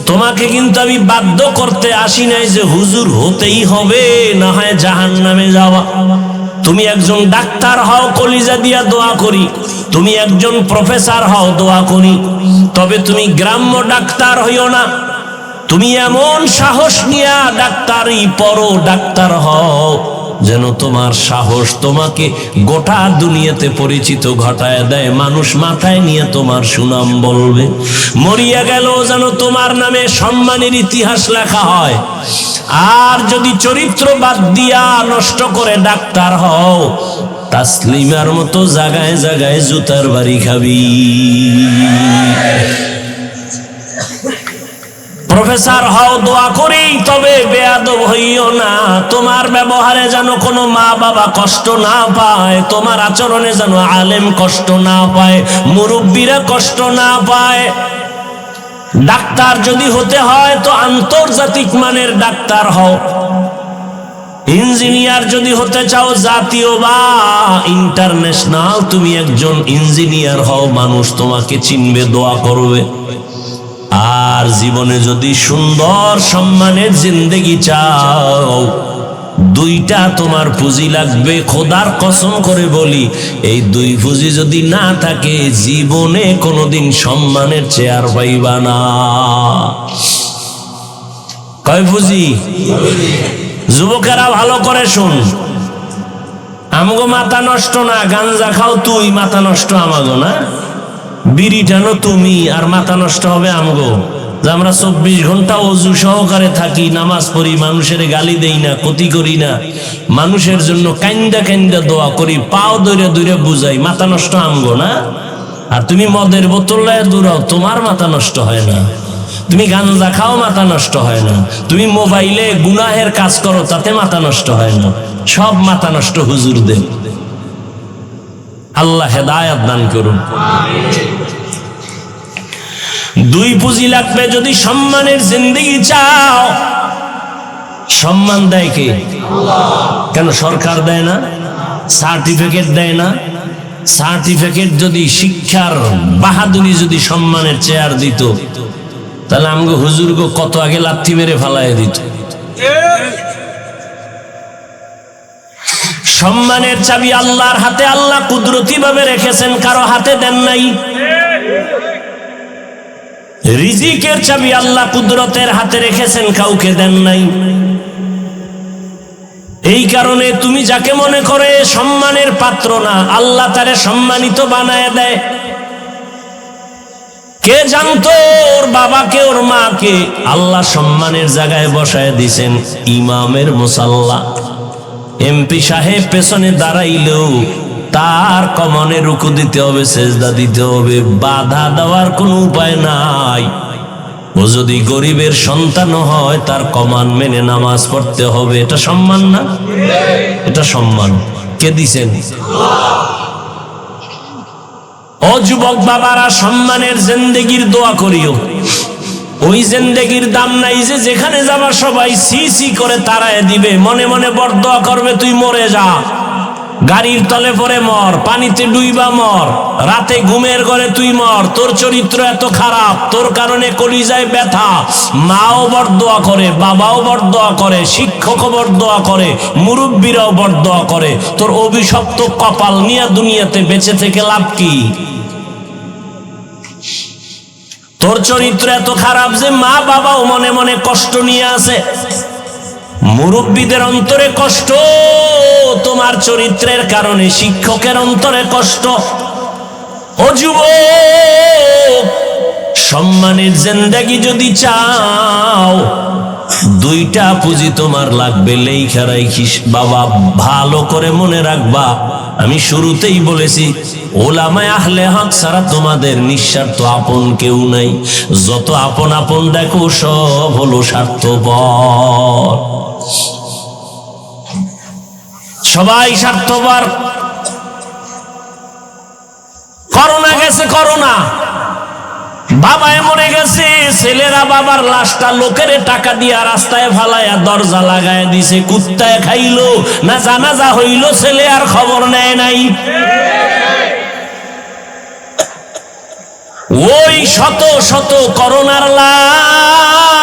তোমাকে কিন্তু আমি বাধ্য করতে আসি নাই যে হুজুর হতেই হবে, না হয় জাহান্নামে যাওয়া। তুমি একজন ডাক্তার হও, কলিজা দিয়া দোয়া করি। তুমি একজন প্রফেসর হও, দোয়া করি। তবে তুমি গ্রাম্য ডাক্তার হইও না। তুমি এমন সাহস নিয়া ডাক্তারি পড়ো, ডাক্তার হও যেন তোমার সাহস তোমাকে গোটা দুনিয়াতে পরিচিত ঘটায় দেয়। মানুষ মাথায় নিয়ে তোমার সুনাম বলবে। মরিয়া গেল যেন তোমার নামে সম্মানের ইতিহাস লেখা হয়। আর যদি চরিত্র বাদ দিয়া নষ্ট করে ডাক্তার হও, তাসলিমার মতো জায়গায় জায়গায় জুতার বাড়ি খাবি। প্রফেসর হও, দোয়া করি, তবে বেয়াদব হইও না। তোমার ব্যবহারে যেন কোনো মা বাবা কষ্ট না পায়, তোমার আচরণে যেন আলেম কষ্ট না পায়, মুরব্বীরা কষ্ট না পায়। ডাক্তার যদি হতে হয় তো আন্তর্জাতিক মানের ডাক্তার হও। ইঞ্জিনিয়ার যদি হতে চাও, জাতীয় বা ইন্টারন্যাশনাল তুমি একজন ইঞ্জিনিয়ার হও, মানুষ তোমাকে চিনবে, দোয়া করবে। আর জীবনে যদি সুন্দর সম্মানের জিন্দেগি চাও, দুইটা তোমার পুঁজি লাগবে। খোদার কসম করে বলি, এই দুই পুঁজি যদি না থাকে, জীবনে কোনোদিন সম্মানের চেয়ার পাইবা না। কয় পুঁজি? যুবকেরা ভালো করে শুন, আমগো মাথা নষ্ট না, গাঞ্জা খাও তুই, মাথা নষ্ট আমাগো না। বিড়ি টানো তুমি, আর মাথা নষ্ট হবে আমগো। যে আমরা 24 ঘন্টা অজু সহকারে থাকি, নামাজ পড়ি, মানুষের গালি দেই না, ক্ষতি করি না, মানুষের জন্য কান্দা কান্দা দোয়া করি, পাও দৌড়ে দৌড়ে বুঝাই, মাথা নষ্ট আমগো না। আর তুমি মদের বোতলে দৌড়াও, তোমার মাথা নষ্ট হয় না। তুমি গাঞ্জা খাও, মাথা নষ্ট হয় না। তুমি মোবাইলে গুনাহের কাজ করো, তাতে মাথা নষ্ট হয় না। সব মাথা নষ্ট হুজুরদের। আল্লাহ হেদায়েত দান করুন। দুই পুঁজি লাগবে যদি সম্মানের জিন্দেগি চাও। সম্মান দেয় কে? কেন সরকার দেয় না? সার্টিফিকেট দেয় না? সার্টিফিকেট যদি শিক্ষার বাহাদুরি যদি সম্মানের চেয়ার দিত, তাহলে আমগো হুজুরগো কত আগে লাথি মেরে ফালাইয়া দিত। সম্মানের চাবি আল্লাহর হাতে, আল্লাহ কুদরতি ভাবে রেখেছেন, কারো হাতে দেন নাই। রিজিকের চাবি আল্লাহ কুদরতের হাতে রেখেছেন, কাউকে দেন নাই। এই কারণে তুমি যাকে মনে করে সম্মানের পাত্র না, আল্লাহ তারে সম্মানিত বানায় দেয়। কে জানতো ওর বাবাকে, ওর মাকে আল্লাহ সম্মানের জায়গায় বসায় দিয়েছেন ইমামের মুসাল্লা। এমপি সাহেব পেছনে দাঁড়াইলেও তার কমনে রুকু দিতে হবে, সেজদা দিতে হবে, বাধা দেওয়ার কোনো উপায় নাই। ও যদি গরিবের সন্তান হয় তার কমান মেনে নামাজ পড়তে হবে। এটা সম্মান না? এটা সম্মান। কে দিছেন? ও যুবক বাবারা, সম্মানের জিন্দেগির দোয়া করিও। ওই জিন্দেগির দাম নাই যে যেখানে যাবা সবাই সি সি করে তাড়ায় দিবে, মনে মনে বরদোয়া করবে তুই মরে যা, গাড়ির তলে পড়ে মর, পানিতে ডুইবা মর, রাতে ঘুমের ঘরে তুই মর, তোর চরিত্র এত খারাপ, তোর কারণে কলিজায় ব্যথা। মাও বরদোয়া করে, বাবাও বরদোয়া করে, শিক্ষকও বরদোয়া করে, মুরব্বীরাও বরদোয়া করে। তোর অভিশপ্ত কপাল নিয়ে দুনিয়াতে বেঁচে থেকে লাভ কি? তোর চরিত্র এত খারাপ যে মা বাবাও মনে মনে কষ্ট নিয়ে আছে, মুরব্বীদের অন্তরে কষ্ট, তোমার চরিত্রের কারণে শিক্ষকের অন্তরে কষ্ট। ও যুবক, সম্মানের জিন্দেগি যদি চাও, দুইটা পুঁজি তোমার লাগবে, লেখা রাখিস বাবা, ভালো করে মনে রাখবা। আমি শুরুতেই বলেছি, ওলামায়ে আহলে হক ছাড়া তোমাদের নিঃস্বার্থ আপন কেউ নাই। যত আপন আপন দেখো সব হলো স্বার্থপর, সবাই স্বার্থপর। করোনা গেছে, করোনা, বাবায় মরে গেছে, ছেলেরা বাবার লাশটা লোকের টাকা দিয়া রাস্তায় ফালাইয়া দরজা লাগায় দিছে, কুত্তায় খাইলো না জানাজা হইল, ছেলে আর খবর নেয় নাই। ওই শত শত করোনার লাশ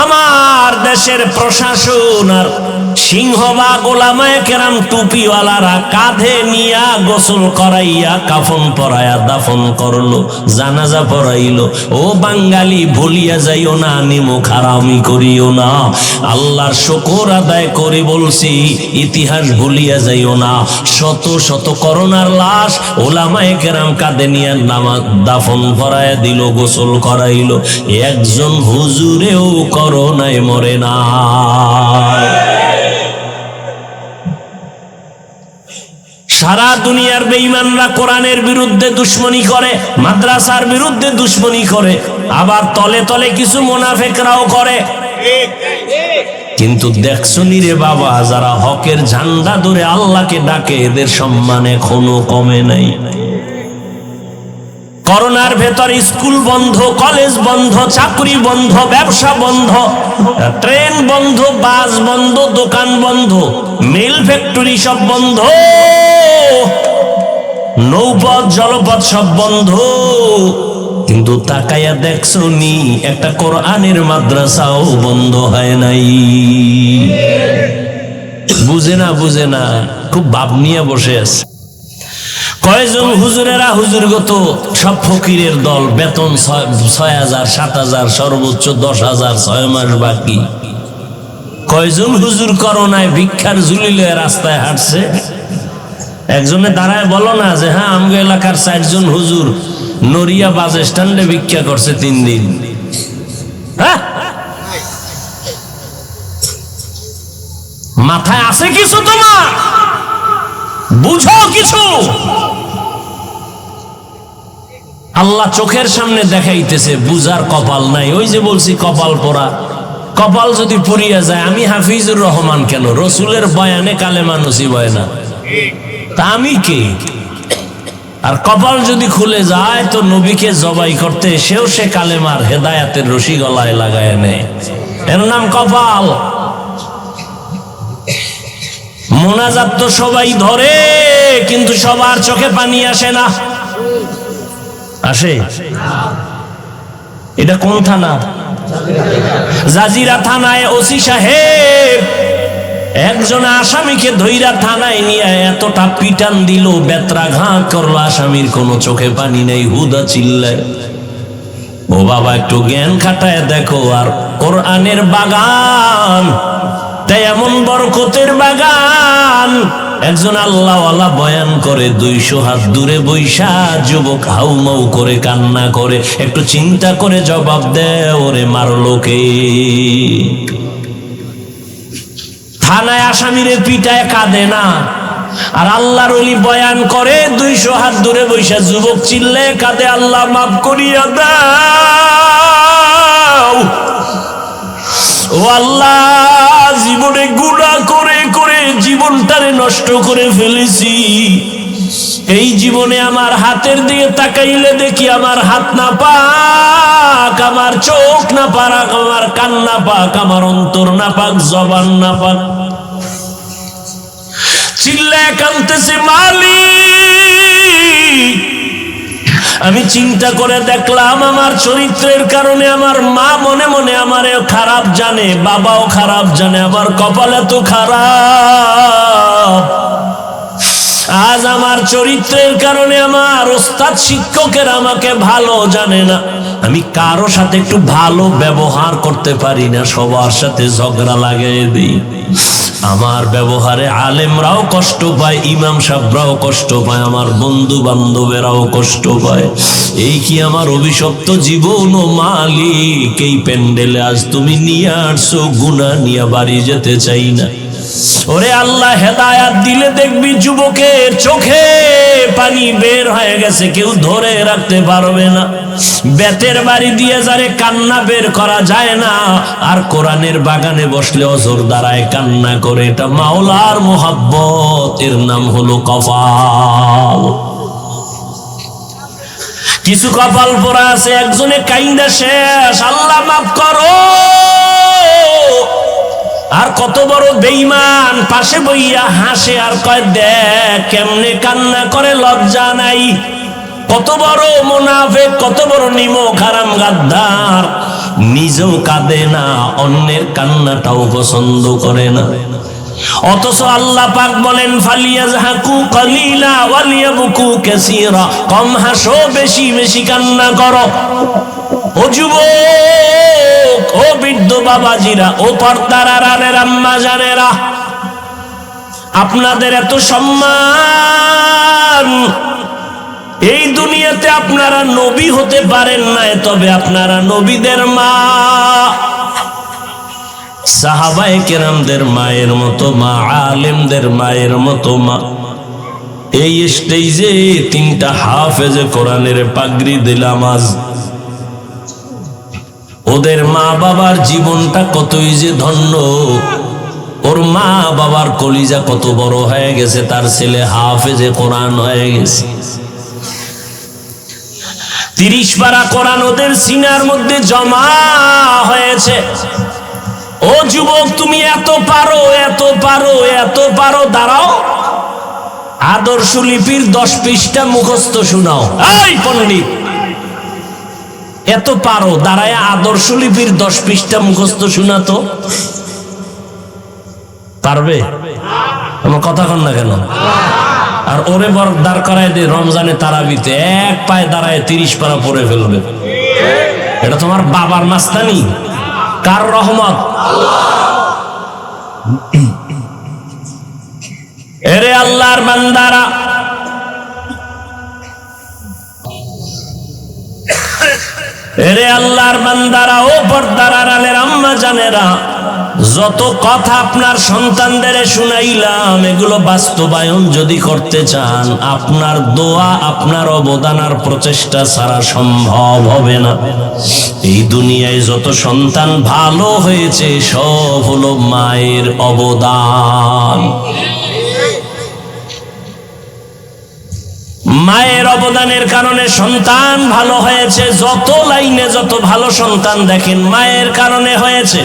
আমার দেশের প্রশাসন আর সিংহবাগ ওলামায়ে কেরাম টুপিওয়ালারা কাঁধে নিয়া গোসল করাইয়া কাফন পরাইয়া দাফন করলো, জানাজা পড়াইলো। ও বাঙালি, ভুলিয়া যাইও না, নিমুখ হারামি করিও না। আল্লাহর শুকর আদায় করে বলছি, ইতিহাস ভুলিয়া যাইও না। শত শত করোনার লাশ ওলামায়ে কেরাম কাঁধে নিয়া নামাজ দাফন পরাইয়া দিল, গোসল করাইলো। একজন হুজুরেও করোনায় মরে না। সারা দুনিয়ার বেঈমানরা কোরআনের বিরুদ্ধে দুশ্মনী করে, মাদ্রাসার বিরুদ্ধে দুশ্মনী করে, আবার তলে তলে কিছু মুনাফিকরাও করে। কিন্তু দেখছো নি রে বাবা, যারা হকের ঝান্ডা ধরে আল্লাহকে ডাকে, এদের সম্মান এখনো কমে নাই। করোনার ভেতর স্কুল বন্ধ, কলেজ বন্ধ, চাকরি বন্ধ, ব্যবসা বন্ধ, ট্রেন বন্ধ, বাস বন্ধ, দোকান বন্ধ, মিল ফ্যাক্টরি সব বন্ধ, নৌপথ জলপথ সব বন্ধ। কিন্তু তাকাইয়া দেখছো নি, একটা কোরআনের মাদ্রাসাও বন্ধ হয় নাই। বুঝে না, বুঝে না, খুব ভাব নিয়ে বসে আছে। কয়জন হুজুরেরা হুজুরগত সব ফকিরের দল, বেতন ৬,০০০, ৭,০০০, সর্বোচ্চ ১০,০০০, ৬ মাস বাকি। কয়জন হুজুর করোনায় ভিক্ষার ঝুলিলে রাস্তায় হাঁটছে? একজনে দাঁড়ায় বলো না যে হ্যাঁ, আমগো এলাকার ৪ জন হুজুর নড়িয়া বাস স্ট্যান্ডে ভিক্ষা করছে ৩ দিন। হ্যাঁ, মাথায় আছে কিছু? তোমার বুঝো কিছু? আল্লাহ চোখের সামনে দেখাইতেছে, বুঝার কপাল নাই। ওই যে বলছি কপাল পোড়া, কপাল যদি পুড়িয়া যায়, আমি হাফিজুর রহমান কেন? রসুলের বয়ানে কালেমা নসিব হয় না, তা আমি কে? আর কপাল যদি খুলে যায় তো নবীকে জবাই করতে এসেও সে কালেমার হেদায়াতের রশি গলায় লাগায় নেয়। এর নাম কপাল। মোনাজাত তো সবাই ধরে, কিন্তু সবার চোখে পানি আসে না। আসে? এটা কোন থানা? জাজিরা থানায় ওসি সাহেব একজন আসামিকে ধইরা থানায় নিয়ে এতটা পিটান দিল, বেত্রাঘাত করলো, আসামির কোনো চোখে পানি নেই, হুদা চিল্লায়। ও বাবা, একটু জ্ঞান খাটায় দেখো। আর কোরআনের বাগান, তাই এমন বরকতের বাগান, একজন আল্লাহওয়ালা বয়ান করে ২০০ হাত দূরে বৈশা যুবক হাউমাউ করে কান্না করে। একটু চিন্তা করে জবাব দে, ওরে মারলো কে? থানায় আসামিরে পিটায় কাঁদে না, আর আল্লাহর ওলি বয়ান করে 200 হাত দূরে বৈশা যুবক চিল্লে কাঁদে, আল্লাহ মাফ করিয়া দাও, ও আল্লাহ জীবনে গুনাহ করে করে জীবনটারে নষ্ট করে ফেলেছি, এই জীবনে আমার হাতের দিকে তাকাইলে দেখি আমার হাত না পাক, আমার চোখ না পাক, আমার কান না পাক, আমার অন্তর না পাক, জবান না পাক। চিল্লায় কাঁদতেছে, মালিক আমি চিন্তা করে দেখলাম আমার চরিত্রের কারণে আমার মা মনে মনে আমারে খারাপ জানে, বাবাও খারাপ জানে, আমার কপাল এত খারাপ। আজ আমার চরিত্রের কারণে আমার ওস্তাদ শিক্ষকের আমাকে ভালো জানে না, আমি কারো সাথে একটু ভালো ব্যবহার করতে পারি না, সবার সাথে ঝগড়া লাগিয়ে দিই। আমার ব্যবহারে আলেমরাও কষ্ট পায়, ইমাম সাহেবরাও কষ্ট পায়, আমার বন্ধু বান্ধবেরাও কষ্ট পায়। এই কি আমার অভিশপ্ত জীবন? ও মালিক, এই প্যান্ডেলে আজ তুমি নিয়ে আসছো, গুনাহ নিয়ে বাড়ি যেতে চাই না। ওরে আল্লাহ, হেদায়াত দিলে দেখবি যুবকের চোখে পানি বের হয়ে গেছে, কেউ ধরে রাখতে পারবে না। বেতের বাড়ি দিয়ে যারে কান্না বের করা যায় না, আর কোরআনের বাগানে বসলে অজর দ্বারায় কান্না করে, এটা মাওলার মোহাব্বত, এর নাম হলো কপাল। কিছু কপাল পোড়া আছে, একজনে কাইন্দা শেষ, আল্লাহ মাফ করো, আর কত বড় বেঈমান পাশে বইয়া হাসে আর কয় দেখ কেমনে কান্না করে, লজ্জা নাই। কত বড় মুনাফিক, কত বড় নিমক হারাম গাদ্দার, নিজেও কাঁদে না, অন্যের কান্নাটাও পছন্দ করে না। অথচ আল্লাহ পাক বলেন ফালিয়াজহাকু কালিলা ওয়ালিয়াবকু কাসীরা, কম হাসো, বেশি বেশি কান্না করো। ও যুবক, ও বৃদ্ধ বাবাজিরা, ও পর্দার আড়ালের আম্মা জানেরা, আপনাদের এত সম্মান, এই দুনিয়াতে আপনারা নবী হতে পারেন নাই, তবে আপনারা নবীদের মা, সাহাবায়ে কেরামদের মায়ের মতো মা, আলেমদের মায়ের মতো মা। এই স্টেজে 3টা হাফেজে কোরআনের পাগড়ি দিলাম আজ। ওদের মা বাবার জীবনটা কতই যে ধন্য, ওর মা বাবার কলিজা কত বড় হয়ে গেছে, তার ছেলে হাফেজে কোরআন হয়ে গেছে। 30 পারা কোরআন ওদের সিনার মধ্যে জমা হয়েছে। ও যুবক, তুমি এত পারো, এত পারো, এত পারো, দাঁড়াও, আদর্শ লিপির 10 পৃষ্ঠা মুখস্থ শোনাও। এই পণ্ডিত, এত পারো, দাঁড়ায় আদর্শ লিপির 10 পৃষ্ঠা মুখস্থ শোনাতো পারবে? আমার কথা কন না কেন? আর ওরে বর দাঁড় করায় দিয়ে রমজানে তারাবিতে এক পায়ে দাঁড়ায় 30 পারা পড়ে ফেলবে। এটা তোমার বাবার মাস্তানি? কার রহমত? এরে আল্লাহর বান্দারা, এরে আল্লাহর বান্দারা, ও পর্দার আড়ালের আম্মা জানেরা, যত কথা আপনার সন্তানদের শুনাইলাম, এগুলো বাস্তবায়ন যদি করতে চান, আপনার দোয়া, আপনার অবদান আর প্রচেষ্টা ছাড়া সম্ভব হবে না। এই দুনিয়ায় যত সন্তান ভালো হয়েছে, সব হলো মায়ের অবদান। মায়ের অবদানের কারণে সন্তান ভালো হয়েছে। যত লাইনে যত ভালো সন্তান দেখেন, মায়ের কারণে হয়েছে।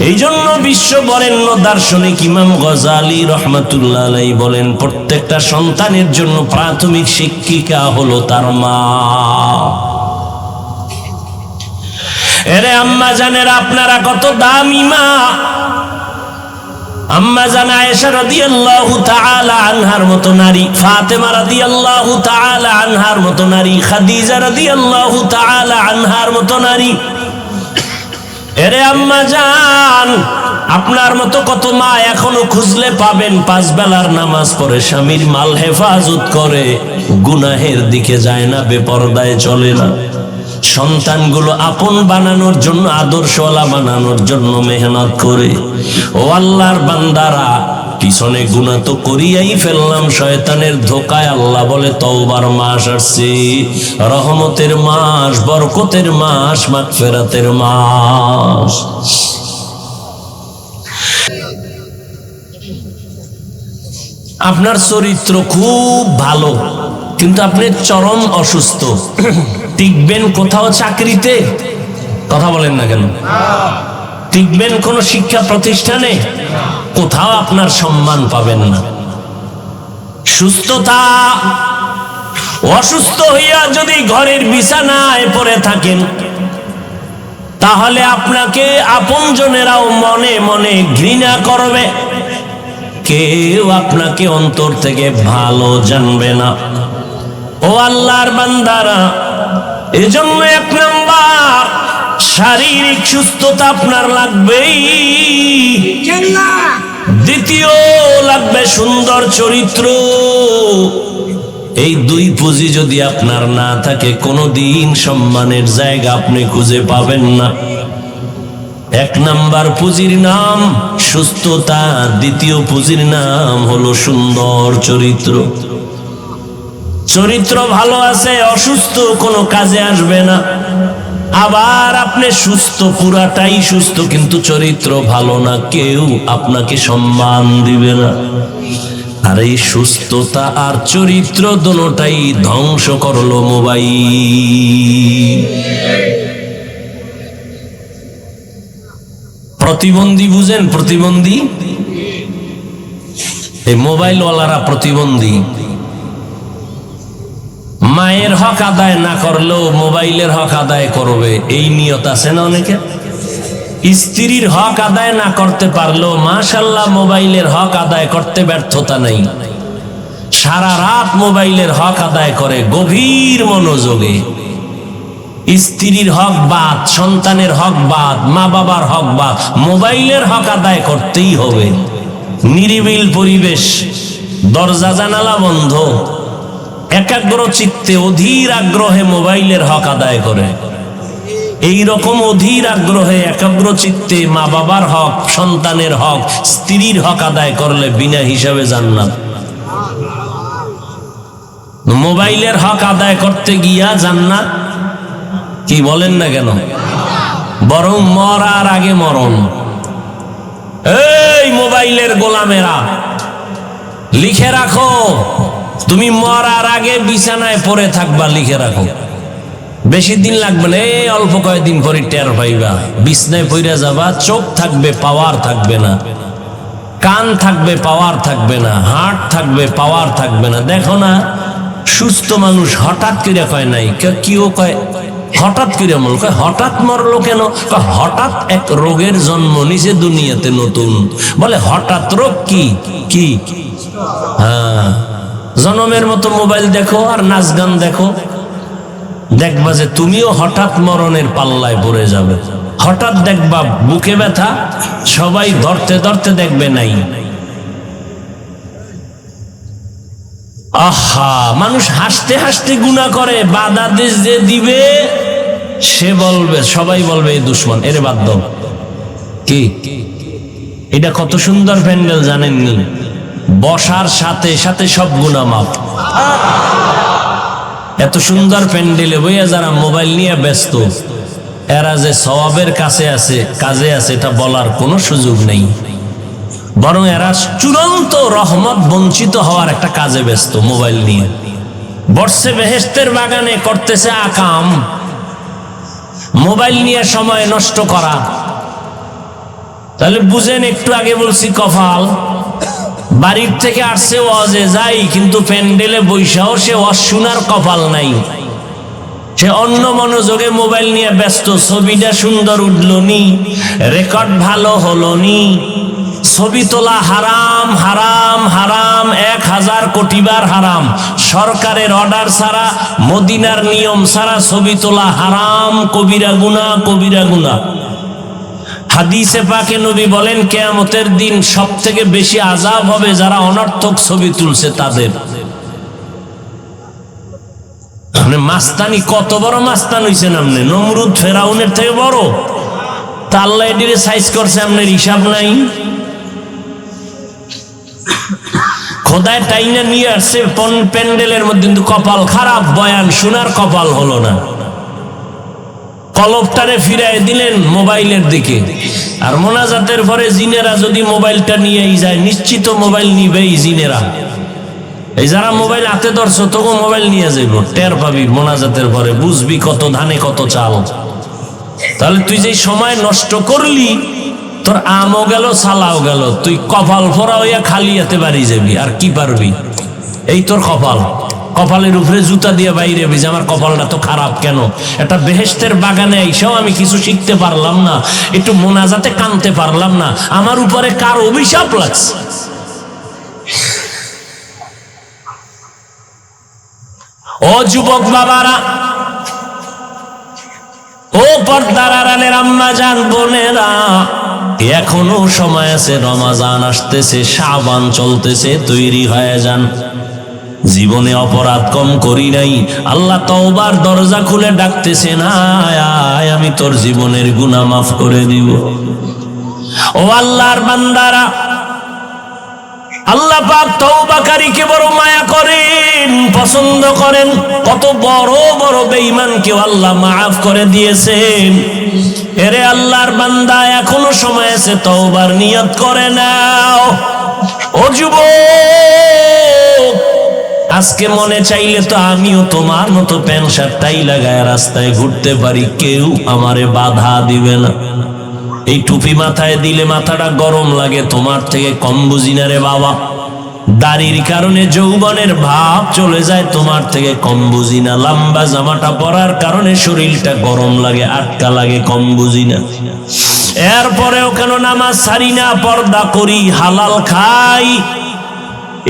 এই জন্য বিশ্ব বরেণ্য দার্শনিক ইমাম গজালি রহমাতুল্লাহ আলাইহি বলেন, প্রত্যেকটা সন্তানের জন্য প্রাথমিক শিক্ষিকা হলো তার মা। এরে আম্মা জানেরা, আপনারা কত দামি মা। আম্মা জান আয়েশা রাদিয়াল্লাহু তাআলা আনহার মতো নারী, ফাতেমা রাদিয়াল্লাহু তাআলা আনহার মতো নারী, খাদিজা রাদিয়াল্লাহু তাআলা আনহার মতো নারী। এরে আম্মা জান, আপনার মতো কত মা এখনো খুঁজলে পাবেন, 5 বেলার নামাজ পড়ে, স্বামীর মাল হেফাজত করে, গুনাহের দিকে যায় না, বেপরদায় চলে না। সন্তানগুলো আপন বানানোর জন্য, আদর্শওয়ালা বানানোর জন্য মেহনত করে। ও আল্লাহর বান্দারা, পিছনে গুনাহ তো করিয়াই ফেললাম শয়তানের ধোকায়। আল্লাহ বলে তওবার মাস আসছে, রহমতের মাস, বরকতের মাস, মাগফিরাতের মাস। আপনার চরিত্র খুব ভালো, কিন্তু আপনি চরম অসুস্থ। টিকবেন কোথাও চাকরিতে? কথা বলেন না কেন? টিকবেন কোন শিক্ষা প্রতিষ্ঠানে? কোথাও আপনার সম্মান পাবেন না। সুস্থতা, অসুস্থ হইয়া যদি ঘরের বিছানায় পড়ে থাকেন, তাহলে আপনাকে আপনজনেরাও মনে মনে ঘৃণা করবে, কেউ আপনাকে অন্তর থেকে ভালো জানবে না। ও আল্লাহর বান্দারা, এজন্য এক নাম্বার শারীরিক সুস্থতা আপনার লাগবেই, দ্বিতীয় লাগবে সুন্দর চরিত্র। এই দুই পুঁজি যদি আপনার না থাকে, কোনোদিন সম্মানের জায়গা আপনি খুঁজে পাবেন না। এক নাম্বার পুঁজির নাম সুস্থতা, দ্বিতীয় পুঁজির নাম হলো সুন্দর চরিত্র। চরিত্র ভালো আছে, অসুস্থ কোনো কাজে আসবে না। আবার আপনি সুস্থ, পুরাটাই সুস্থ, কিন্তু চরিত্র ভালো না, কেউ আপনাকে সম্মান দিবে না। আর এই সুস্থতা আর চরিত্র দুটোটাই ধ্বংস করলো মোবাইল। প্রতিবন্ধী বুঝেন? প্রতিবন্ধী, এই মোবাইলওয়ালারা প্রতিবন্ধী। মায়ের হক আদায় না করলেও মোবাইলের হক আদায় করবে, এই নিয়ত আছে না অনেকে। স্ত্রীর হক আদায় না করতে পারলেও মাশাআল্লাহ মোবাইলের হক আদায় করতে ব্যর্থতা নেই। সারা রাত মোবাইলের হক আদায় করে গভীর মনোযোগে। স্ত্রীর হক বাদ, সন্তানের হক বাদ, মা বাবার হক বাদ, মোবাইলের হক আদায় করতেই হবে। নিরিবিল পরিবেশ, দরজা জানালা বন্ধ, একাগ্র চিত্তে অধীর আগ্রহে মোবাইলের হক আদায় করে। এই রকম অধীর আগ্রহে একাগ্র চিত্তে মা বাবার হক, সন্তানের হক, স্ত্রীর হক আদায় করলে বিনা হিসাবে জান্নাত। মোবাইলের হক আদায় করতে গিয়া জান্নাত কি বলেন না কেন? বরং মরার আগে মরণ। এই মোবাইলের গোলামেরা, লিখে রাখো, তুমি মরার আগে বিছানায় পড়ে থাকবা, লিখে রাখো। বেশি দিন লাগবে না, এই অল্প কয়েকদিন পরে টের পাইবা। বিছনায় পড়ে যাবা, চোখ থাকবে, পাওয়ার থাকবে না, কান থাকবে, পাওয়ার থাকবে না, হার্ট থাকবে, পাওয়ার থাকবে না। দেখো না, সুস্থ মানুষ হঠাৎ করে কয় নাই, কেউ কয় হঠাৎ করে মরল, কয় হঠাৎ মরলো কেন? হঠাৎ এক রোগের জন্ম নিছে দুনিয়াতে নতুন। বলে হঠাৎ রোগ কি কি? হ্যাঁ, জনমের মতো মোবাইল দেখো আর নাচ গান দেখো, দেখবা যে তুমিও হঠাৎ মরণের পাল্লায় পড়ে যাবে। হঠাৎ দেখবা বুকে ব্যথা, সবাই ধরতে ধরতে দেখবে নাই। আহা, মানুষ হাসতে হাসতে গুনাহ করে, বাধাদেশ যে দিবে সে বলবে, সবাই বলবে এই দুশ্মন, এর বাদ দাও। কি এটা কত সুন্দর প্যান্ডেল জানেননি? বসার সাথে সাথে সব গুনাহ মাফ। এত সুন্দর প্যান্ডেলে বইয়া যারা মোবাইল নিয়ে ব্যস্ত, এরা যে সওয়াবের কাছে আছে, কাজে আছে, এটা বলার কোনো সুযোগ নেই। বরং এরা চূড়ান্ত রহমত বঞ্চিত হওয়ার একটা কাজে ব্যস্ত। মোবাইল নিয়ে বসছে বেহেশতের বাগানে, করতেছে আকাম। মোবাইল নিয়ে সময় নষ্ট করা, তাহলে বুঝেন, একটু আগে বলছি কপাল। বাড়ির থেকে আসছে ওয়াজে যাই, কিন্তু প্যান্ডেলে বৈশাও সে ওয়াজ শোনার কপাল নাই। সে অন্য মনোযোগে মোবাইল নিয়ে ব্যস্ত। ছবিটা সুন্দর উঠলো নি, রেকর্ড ভালো হলো নি, ছবি তোলা হারাম হারাম হারাম, 1000 কোটি বার হারাম। সরকারের অর্ডার ছাড়া, মদিনার নিয়ম ছাড়া ছবি তোলা হারাম, কবিরা গুনাহ, কবিরা গুনাহ। হাদিসে পাকে নবী বলেন, কিয়ামতের দিন সবথেকে বেশি আযাব হবে যারা অনর্থক ছবি তুলছে তাদের। মানে মাস্তানি, কত বড় মাস্তান হইছেন আপনি, নমরুদ ফেরাউনের থেকে বড়। তা আল্লাহ এটিরে সাইজ করছে, আপনার হিসাব নাই। খোদায় টাইনা নিয়ে আসছে প্যান্ডেলের মধ্যে, কিন্তু কপাল খারাপ, বয়ান শোনার কপাল হলো না। কলবটারে ফিরাই দিলেন মোবাইলের দিকে। আর মোনাজাতের পরে জিনেরা যদি মোবাইলটা নিয়েই যায়, নিশ্চিত মোবাইল নিবেই জিনেরা। এই যারা মোবাইল হাতে ধরছো, তোকে মোবাইল নিয়ে যাইব, টের পাবি মোনাজাতের পরে, বুঝবি কত ধানে কত চাল। তাহলে তুই যে সময় নষ্ট করলি, তোর আমও গেল সালাও গেল, তুই কপাল ফোরা হইয়া খালি হাতে বাড়ি যাবি, আর কি পারবি? এই তোর কপাল। কপালের উপরে জুতা দিয়ে বাইরে যে আমার কপালটা তো খারাপ কেন? একটা বেহেশতের বাগানে এসেও আমি কিছু শিখতে পারলাম না, একটু মোনাজাতে কানতে পারলাম না, আমার উপরে কার অভিশাপ লাগছে। ও যুবক বাবারা, ও পর্দার আড়ালের আম্মা জান বোনেরা, এখনো সময় আছে, রমাজান আসতেছে, শাবান চলতেছে, তৈরি হয়ে যান। জীবনে অপরাধ কম করি নাই, আল্লাহ তওবার দরজা খুলে ডাকতেছে, না আয়, আমি তোর জীবনের গুনাহ মাফ করে দিব। ও আল্লাহর বান্দারা, আল্লাহ পাক তওবাকারীকে বড় মায়া করেন, পছন্দ করেন। কত বড় বড় বেঈমানকেও আল্লাহ মাফ করে দিয়েছেন। এরে আল্লাহর বান্দা, এখনো সময় আছে, তওবার নিয়ত করে নাও। ও যুবক, আজকে মনে চাইলে তো আমিও তোমার মতো প্যান্ট শার্ট টাই লাগায় রাস্তায় ঘুরতে পারি, কেউ আমারে বাধা দিবে না। এই টুপি মাথায় দিলে মাথাটা গরম লাগে, তোমার থেকে কম বুঝি না রে বাবা। দাড়ির কারণে যৌবনের ভাব চলে যায়, তোমার থেকে কম বুঝি না। লম্বা জামাটা পরার কারণে শরীরটা গরম লাগে, আটকা লাগে, কম বুঝি না। এরপরেও কেন নামাজ ছাড়ি না, পর্দা করি, হালাল খাই।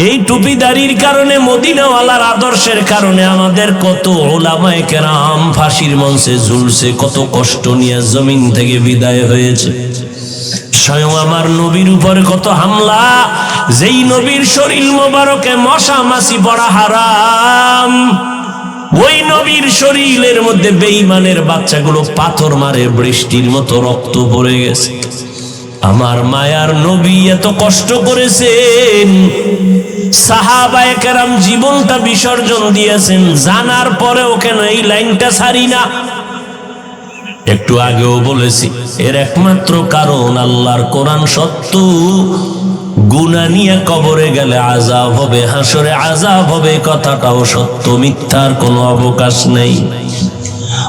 এই টুপি দাড়ির কারণে, মদিনাওয়ালার আদর্শের কারণে আমাদের কত উলামায়ে কেরাম ফাঁসির মঞ্চে ঝুলছে, কত কষ্ট নিয়ে জমিন থেকে বিদায় হয়েছে। স্বয়ং আমার নবীর উপরে কত হামলা, যেই নবীর শরীর মোবারকে মশা মাছি পড়া হারাম, ওই নবীর শরীরের মধ্যে বেঈমানের বাচ্চাগুলো পাথর মারে, বৃষ্টির মতো রক্ত পড়ে গেছে। আমার মায়ার নবী এত কষ্ট করেছেন, সাহাবায়ে কেরাম জীবনটা বিসর্জন দিয়েছেন, জানার পরেও কেন এই লাইনটা ছাড়ি না। একটু আগেও বলেছি, এর একমাত্র কারণ আল্লাহর কোরআন সত্য। গুনাহ নিয়ে কবরে গেলে আযাব হবে, হাসরে আযাব হবে, কথাটাও সত্য, মিথ্যার কোনো অবকাশ নেই।